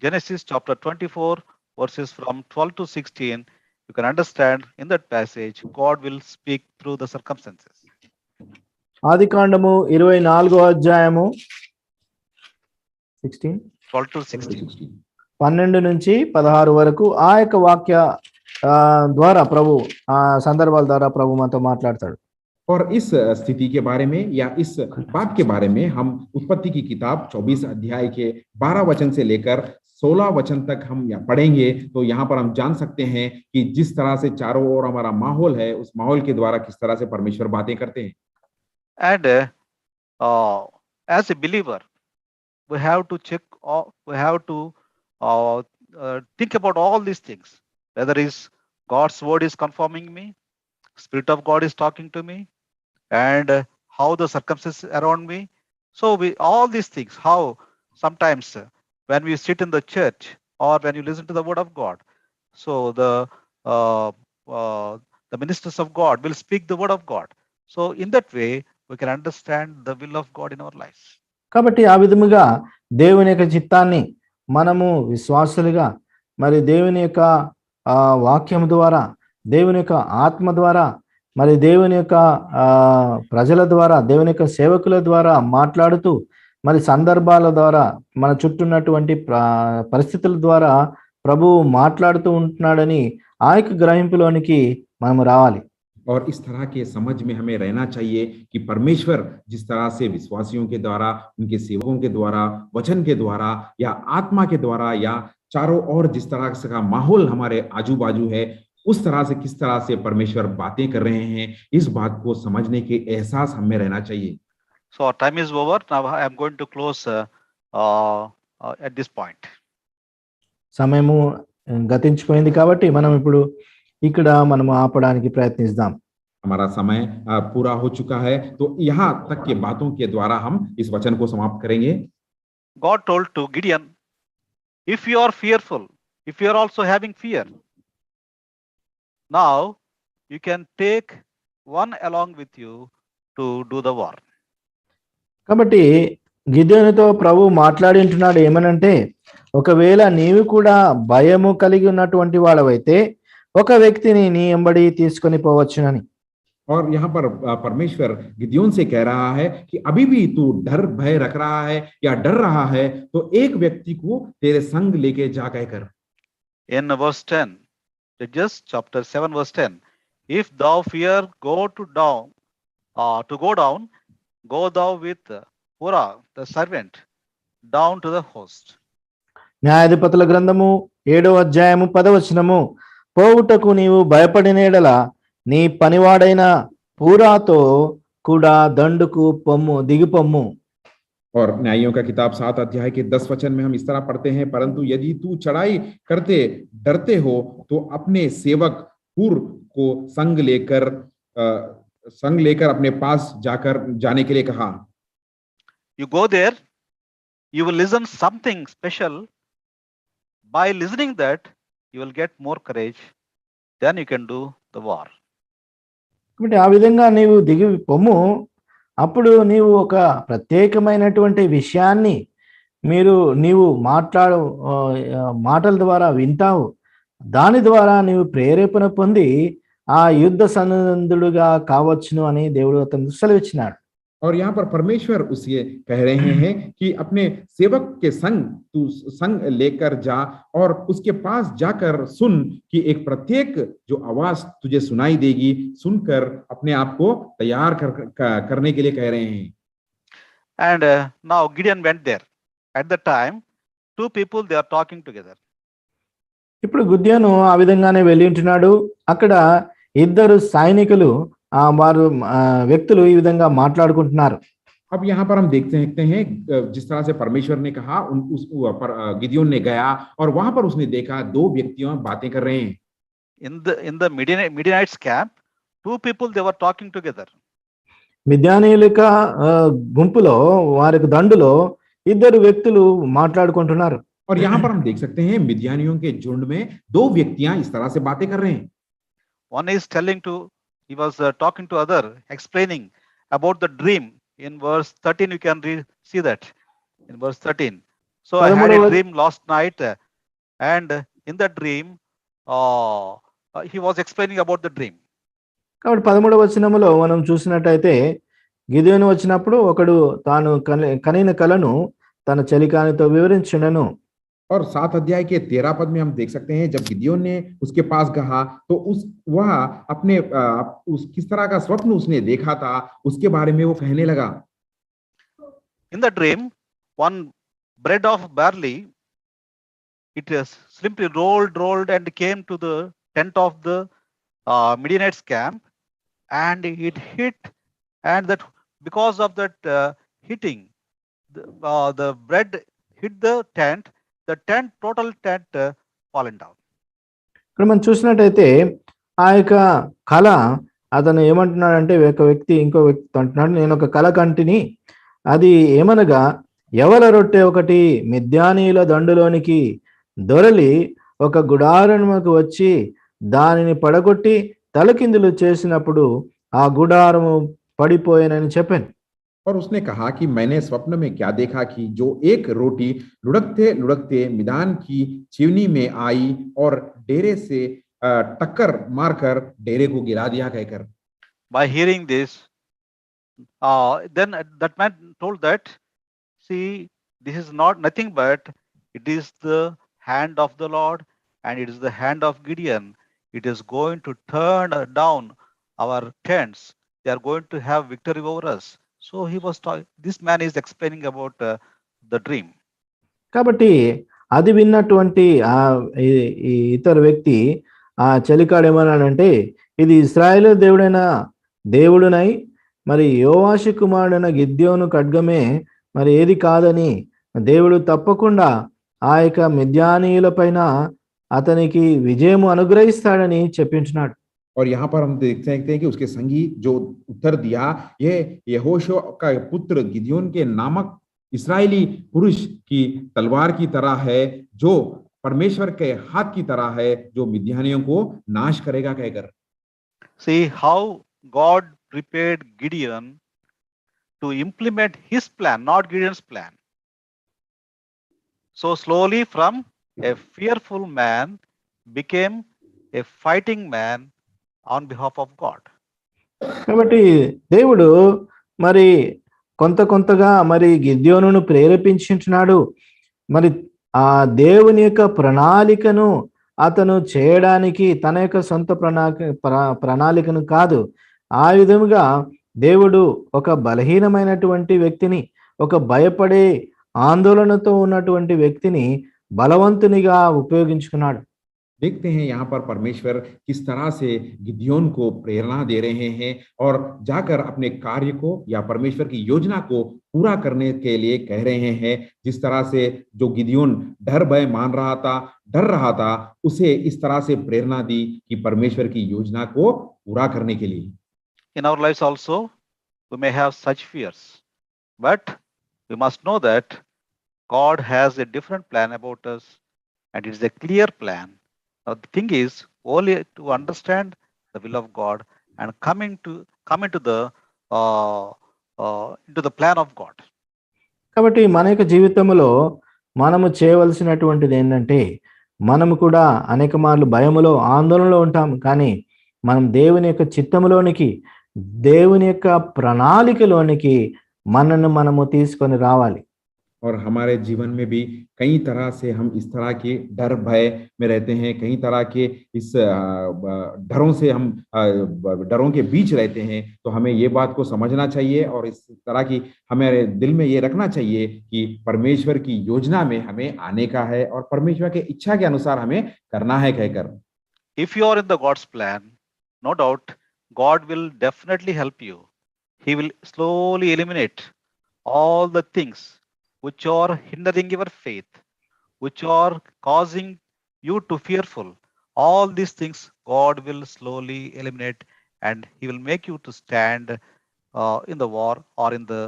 Genesis chapter 24 verses from 12 to 16. You can understand in that passage God will speak through the circumstances. ఆదికాండము 24వ అధ్యాయము 12 to 16 12 నుంచి 16 వరకు ఆ యొక్క వాక్య ద్వారా ప్రభు ఆ సందర్భాల ద్వారా ప్రభు మనతో మాట్లాడతాడు. और इस स्थिति के बारे में या इस बात के बारे में हम उत्पत्ति की किताब 24 अध्याय के 12 वचन से लेकर 16 वचन तक हम पढ़ेंगे तो यहाँ पर हम जान सकते हैं कि जिस तरह से चारों ओर हमारा माहौल है, उस माहौल के द्वारा किस तरह से परमेश्वर बातें करते हैं। And as a believer, we have to check, we have to think about all these things. Whether is God's word is confirming me, Spirit of God is talking to me, and how the circumstances around me. So we all these things. How sometimes when we sit in the church or when you listen to the word of God, so uh, the ministers of God will speak the word of God. So in that way, we can understand the will of God in our lives. కాబట్టి ఆ విధముగా దేవుని యొక్క చిత్తాన్ని మనము విశ్వాసులుగా మరి దేవుని యొక్క వాక్యం ద్వారా, దేవుని యొక్క ఆత్మ ద్వారా, మరి దేవుని యొక్క ప్రజల ద్వారా, దేవుని యొక్క సేవకుల ద్వారా మాట్లాడుతూ, మరి సందర్భాల ద్వారా, మన చుట్టూ ఉన్నటువంటి పరిస్థితుల ద్వారా ప్రభువు మాట్లాడుతూ ఉంటున్నాడని ఆ యొక్క గ్రహింపులోనికి మనము రావాలి. और इस तरह के समझ में हमें रहना चाहिए कि परमेश्वर जिस तरह से विश्वासियों के द्वारा, उनके सेवकों के द्वारा, वचन के द्वारा या आत्मा के द्वारा या चारों ओर जिस तरह से का माहौल हमारे आजू बाजू है, उस तरह से किस तरह से परमेश्वर बातें कर रहे हैं, इस बात को समझने के एहसास हमें रहना चाहिए. So our time is over. Now I am going to close at this point. సమయము గతించిపోయింది కాబట్టి మనం ఇప్పుడు ఇక్కడ మనం ఆపడానికి ప్రయత్నిద్దాం. हमारा समय पूरा हो चुका है, तो यहाँ तक के बातों के द्वारा हम इस वचन को समाप्त करेंगे. God told to Gideon, if you are fearful, if you are also having fear, now you can take one along with you to do the war. కాబట్టి గిదెయోనుతో ప్రభు మాట్లాడి ఉంటున్నాడు ఏమనంటే, ఒకవేళ నీవు కూడా భయము కలిగి ఉన్నటువంటి వాడవైతే ఒక వ్యక్తిని నీ ఎంబడి తీసుకొని పోవచ్చునని. और यहाँ पर परमेश्वर गिदयोन से कह रहा है कि अभी भी तू डर भय रख रहा है या डर रहा है, तो एक व्यक्ति को तेरे संग लेके जा कहकर. In verse 10, Judges chapter 7 verse 10, if thou fear go down, go thou with Purah the servant down to the host. న్యాయాధిపతుల గ్రంథము 7వ అధ్యాయము 10వ వచనము, పోవుటకు నీవు భయపడిన ఎడల నీ పనివాడైన పూరాతో కూడా దండుకు పొమ్ము, దిగిపొమ్ము. और न्यायों का किताब 7 अध्याय के 10 वचन में हम इस तरह पढ़ते हैं, परंतु यदि तू चढ़ाई करते डरते हो तो अपने सेवक हुर को संग लेकर अपने पास जाने के लिए कहा. You go there, you will listen something special. By listening that, you will get more courage. Then you can do the war. కాబట్టి ఆ విధంగా నీవు దిగి పొమ్ము, అప్పుడు నీవు ఒక ప్రత్యేకమైనటువంటి విషయాన్ని నీవు మాటల ద్వారా వింటావు. దాని ద్వారా నీవు ప్రేరేపణ పొంది ఆ యుద్ధ సన్నద్ధుడుగా కావచ్చును అని దేవుడు అతను సెలవిచ్చినాడు. और यहाँ पर परमेश्वर उसे कह रहे हैं कि अपने सेवक के तू संग लेकर जा और उसके पास जाकर सुन कि एक प्रत्येक जो आवाज तुझे सुनाई देगी, सुनकर अपने आप को तैयार करने के लिए कह रहे हैं. And now Gideon went there. At the time, two people they are talking together. ఇప్పుడు గిద్యోను ఆ విధంగానే వెళ్ళి ఉంటున్నాడు. అక్కడ ఇద్దరు సైనికులు వారు వ్యక్తులు ఈ విధంగా మాట్లాడుకుంటున్నారు. अब यहाँ पर हम देखते हैं जिस तरह से परमेश्वर ने कहा, गिदयोन ने गया और वहां पर उसने देखा दो व्यक्तियों बातें कर रहे हैं. In the Midianites camp, two people they were talking together. మిద్యానీయుల గుంపులో వారికి దండులో ఇద్దరు వ్యక్తులు మాట్లాడుకుంటున్నారు. और यहाँ पर हम देख सकते हैं मिद्यानियों के झुंड में दो व्यक्तियां इस तरह से बातें कर रहे हैं. One is he was talking to other, explaining about the dream. In verse 13, you can see that. In verse 13. So I had a dream last night, and in that dream, he was explaining about the dream. కాబట్టి 13వ వచనములో మనం చూసినట్టయితే గిదెయోను వచ్చినప్పుడు ఒకడు తాను కనిన కలను తన చెలికానితో వివరించుండెను. और 7 अध्याय के 13 पद में हम देख सकते हैं जब गिदयोन ने उसके पास कहा तो वह अपने किस तरह का स्वप्न उसने देखा था उसके बारे में वो कहने लगा. In the dream, one bread of barley it is simply rolled and came to the tent of the Midianites camp, and it hit, and that because of that hitting, the bread hit the total tent fallen down. ఇక్కడ మనం చూసినట్టయితే ఆ యొక్క కళ అతను ఏమంటున్నాడంటే ఒక వ్యక్తి ఇంకో వ్యక్తి అంటున్నాడు, నేను ఒక కళ కంటిని, అది ఏమనగా యవల రొట్టె ఒకటి మిద్యానీయుల దండులోనికి దొరలి ఒక గుడారముకు వచ్చి దానిని పడగొట్టి తలకిందులు చేసినప్పుడు ఆ గుడారము పడిపోయేనని చెప్పాను. और उसने कहा कि मैंने स्वप्न में क्या देखा कि जो एक रोटी लुढ़कते लुढ़कते मैदान की चिवनी में आई और डेरे से टक्कर मारकर डेरे को गिरा दिया कहकर. By hearing this, then that man told that, see, this is nothing but it is the hand of the Lord, and it is the hand of Gideon. It is going to turn down our tents. They are going to have victory over us. So he was talking, this man is explaining about the dream. కాబట్టి అది విన్నటువంటి ఈ ఇతర వ్యక్తి ఆ చలికాడు ఏమన్నాడంటే, ఇది ఇశ్రాయేలు దేవుడునై మరి యోవాషు కుమారుడైన గిద్యోను ఖడ్గమే మరి ఏది కాదని, దేవుడు తప్పకుండా ఆ యొక్క మిద్యానీయుల పైన అతనికి విజయము అనుగ్రహిస్తాడని చెప్పించున్నాడు. और यहाँ पर हम देख सकते हैं कि उसके संगी जो उत्तर दिया, ये यहोशुआ का पुत्र गिदयोन के नामक इस्राएली पुरुष की तलवार की तरह है, जो परमेश्वर के हाथ की तरह है, जो मिद्यानियों को नाश करेगा कहकर. See how God prepared Gideon to implement his plan, not Gideon's plan. So slowly from a fearful man became a fighting man on behalf of God. కాబట్టి దేవుడు మరి కొంతగా మరి గిద్యోనును ప్రేరేపించున్నాడు. మరి ఆ దేవుని యొక్క ప్రణాళికను అతను చేయడానికి తన యొక్క సొంత ప్రణాళికను కాదు, ఆ విధముగా దేవుడు ఒక బలహీనమైనటువంటి వ్యక్తిని, ఒక భయపడే ఆందోళనతో ఉన్నటువంటి వ్యక్తిని బలవంతునిగా ఉపయోగించుకున్నాడు. देखते हैं यहाँ पर परमेश्वर किस तरह से गिदयोन को प्रेरणा दे रहे हैं और जाकर अपने कार्य को या परमेश्वर की योजना को पूरा करने के लिए कह रहे हैं. जिस तरह से जो गिदयोन डर भय मान रहा था, डर रहा था, उसे इस तरह से प्रेरणा दी कि परमेश्वर की योजना को पूरा करने के लिए. In our lives also we may have such fears, but we must know that God has a different plan about us, and it is a clear plan. Now the thing is only to understand the will of God and come into the plan of God. కాబట్టి మన యొక్క జీవితంలో మనము చేయవలసినటువంటిది ఏంటంటే, మనము కూడా అనేక మార్లు భయములో ఆందోళనలో ఉంటాం, కానీ మనం దేవుని యొక్క చిత్తములోనికి, దేవుని యొక్క ప్రణాళికలోనికి మనము తీసుకొని రావాలి. और हमारे जीवन में भी कई तरह से हम इस तरह के डर भय में रहते हैं, कई तरह के इस डरों से हम डरों के बीच रहते हैं. तो हमें ये बात को समझना चाहिए और इस तरह की हमारे दिल में ये रखना चाहिए कि परमेश्वर की योजना में हमें आने का है और परमेश्वर के इच्छा के अनुसार हमें करना है कहकर. If you are in the God's plan, no doubt God will definitely help you. He will slowly eliminate all the things which are hindering your faith, which are causing you to fearful. All these things God will slowly eliminate, and he will make you to stand in the war or in the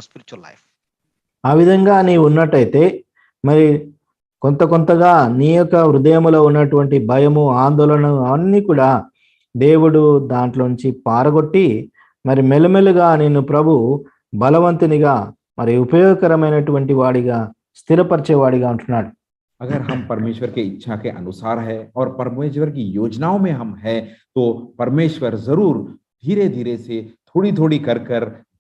spiritual life. ఆ విధంగా నీవు ఉన్నట్టయితే మరి కొంతగా నీ యొక్క హృదయములో ఉన్నటువంటి భయము, ఆందోళన అన్నీ కూడా దేవుడు దాంట్లోంచి పారగొట్టి మరి మెల్లమెల్లగా నిన్ను ప్రభు బలవంతునిగా మరి ఉపయోగకరమైనటువంటి వాడిగా స్థిరపరిచేవాడిగా ఉంటున్నాడు. अगर हम परमेश्वर के इच्छा के अनुसार है और परमेश्वर की योजनाओं में हम हैं, तो परमेश्वर जरूर धीरे धीरे से थोड़ी कर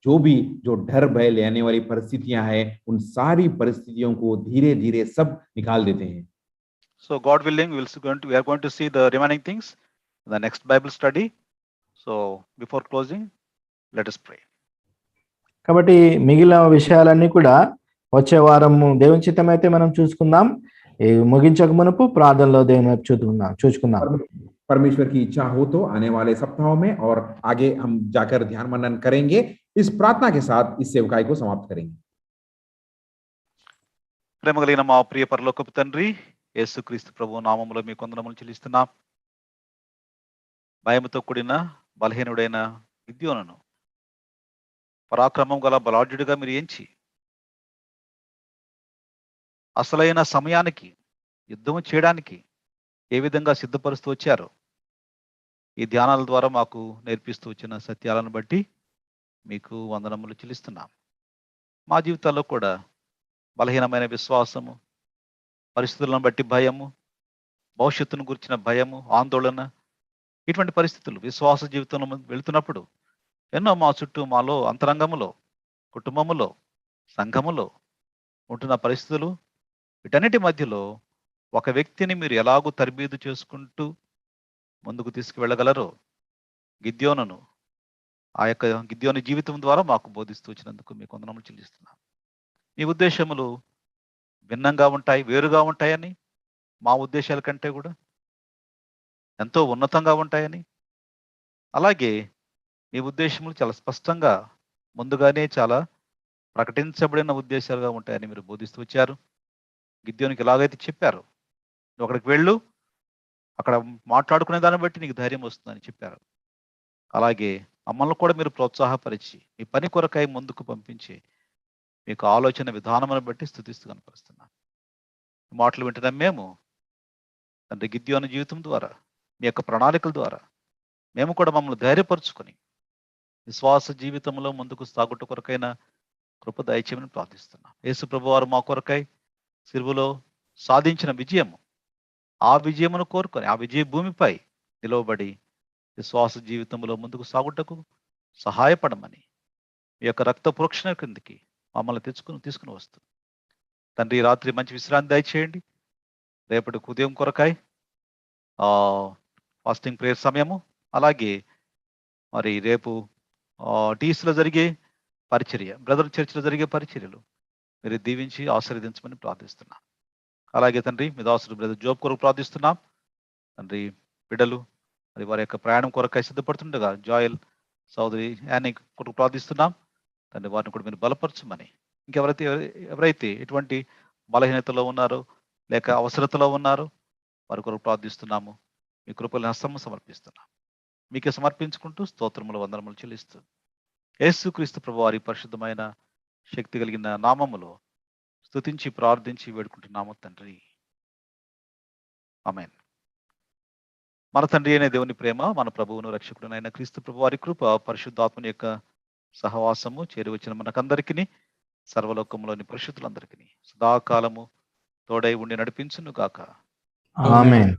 जो डर भय लेने वाली परिस्थितियां हैं, उन सारी परिस्थितियों को धीरे धीरे सब निकाल देते हैं. So God willing, we are going to see the remaining things in the next Bible study. So before closing, let us pray. కాబట్టి మిగిలిన విషయాలన్నీ కూడా వచ్చే వారము దేవుని చిత్తమైతే మనం చూసుకుందాం. ఈ ముగించక మునుపు ప్రార్థనలో దేవుని వైపు చూచుకుందాం. परमेश्वर की इच्छा हो तो आने वाले सप्ताहों में और आगे हम जाकर ध्यान मनन करेंगे। इस प्रार्थना के साथ इस सेवकाई को समाप्त करेंगे। ప్రేమ కలిగిన మా ప్రియ పరలోకపు తండ్రి, యేసుక్రీస్తు ప్రభు నామములో మీకు వందనములు చెల్లిస్తున్నాం. భయముతో కూడిన బలహీనుడైన గిద్యోనును పరాక్రమం గల బలాఢ్యుడిగా మీరు ఎంచి అసలైన సమయానికి యుద్ధం చేయడానికి ఏ విధంగా సిద్ధపరుస్తూ వచ్చారో ఈ ధ్యానాల ద్వారా మాకు నేర్పిస్తూ వచ్చిన సత్యాలను బట్టి మీకు వందనములు చెల్లిస్తున్నాం. మా జీవితాల్లో కూడా బలహీనమైన విశ్వాసము, పరిస్థితులను బట్టి భయము, భవిష్యత్తును గురించిన భయము, ఆందోళన, ఇటువంటి పరిస్థితులు విశ్వాస జీవితంలో వెళుతున్నప్పుడు ఎన్నో మా చుట్టూ మాలో అంతరంగములో, కుటుంబములో, సంఘములో ఉంటున్న పరిస్థితులు, వీటన్నిటి మధ్యలో ఒక వ్యక్తిని మీరు ఎలాగూ తర్బీదు చేసుకుంటూ ముందుకు తీసుకువెళ్ళగలరో గిద్యోనును, ఆ యొక్క గిద్యోని జీవితం ద్వారా మాకు బోధిస్తూ వచ్చినందుకు మీకు వందనములు చెల్లిస్తున్నాం. మీ ఉద్దేశములు భిన్నంగా ఉంటాయి, వేరుగా ఉంటాయని, మా ఉద్దేశాల కంటే కూడా ఎంతో ఉన్నతంగా ఉంటాయని, అలాగే మీ ఉద్దేశములు చాలా స్పష్టంగా ముందుగానే చాలా ప్రకటించబడిన ఉద్దేశాలుగా ఉంటాయని మీరు బోధిస్తూ వచ్చారు. గిద్యోనికి ఎలాగైతే చెప్పారు, నువ్వు అక్కడికి వెళ్ళు, అక్కడ మాట్లాడుకునే దాన్ని బట్టి నీకు ధైర్యం వస్తుందని చెప్పారు. అలాగే మమ్మల్ని కూడా మీరు ప్రోత్సాహపరిచి మీ పని కొరకై ముందుకు పంపించి మీకు ఆలోచన విధానమును బట్టి స్తుతిస్తూ కనపరుస్తున్నాం. మాటలు వింటున్నాం మేము తండ్రి, గిద్యోని జీవితం ద్వారా, మీ యొక్క ప్రణాళికల ద్వారా మేము కూడా మమ్మల్ని ధైర్యపరుచుకొని విశ్వాస జీవితంలో ముందుకు సాగుట కొరకైన కృప దయచేయమని ప్రార్థిస్తున్నాం. యేసు ప్రభు వారు మా కొరకై సిలువలో సాధించిన విజయము, ఆ విజయమును కోరుకొని ఆ విజయ భూమిపై నిలవబడి విశ్వాస జీవితంలో ముందుకు సాగుటకు సహాయపడమని మీ యొక్క రక్త ప్రోక్షణ కిందికి మమ్మల్ని తీసుకుని వస్తూ తండ్రి, రాత్రి మంచి విశ్రాంతి దయచేయండి. రేపటి ఉదయం కొరకాయ ఫాస్టింగ్ ప్రేయర్ సమయము, అలాగే మరి రేపు టీస్లో జరిగే పరిచర్య, బ్రదర్ చర్చిలో జరిగే పరిచర్యలు మీరు దీవించి ఆశీర్వదించమని ప్రార్థిస్తున్నాం. అలాగే తండ్రి, మీ దాసుడు బ్రదర్ జోబ్ కొరకు ప్రార్థిస్తున్నాం. తండ్రి, బిడ్డలు మరి వారి యొక్క ప్రయాణం కొరకై సిద్ధపడుతుండగా జాయల్ సోదరి యానీ కొరకు ప్రార్థిస్తున్నాం. తండ్రి, వారిని కూడా మీరు బలపరచమని, ఎవరైతే ఎటువంటి బలహీనతలో ఉన్నారో లేక అవసరతలో ఉన్నారో వారి కొరకు ప్రార్థిస్తున్నాము. మీ కృపలను హస్తము సమర్పిస్తున్నాం. మీకే సమర్పించుకుంటూ స్తోత్రములు, వందనములు చెల్లిస్తూ యేసుక్రీస్తు ప్రభు వారి పరిశుద్ధమైన శక్తి కలిగిన నామములో స్తుతించి ప్రార్థించి వేడుకుంటున్నాము తండ్రి, ఆమేన్. మన తండ్రి అయిన దేవుని ప్రేమ, మన ప్రభువును రక్షకుడునైన క్రీస్తు ప్రభు వారి కృప, పరిశుద్ధాత్మని యొక్క సహవాసము చేరువచ్చిన మనకందరికీ, సర్వలోకంలోని పరిశుద్ధులందరికీ సదాకాలము తోడై ఉండి నడిపించును గాక. ఆమేన్.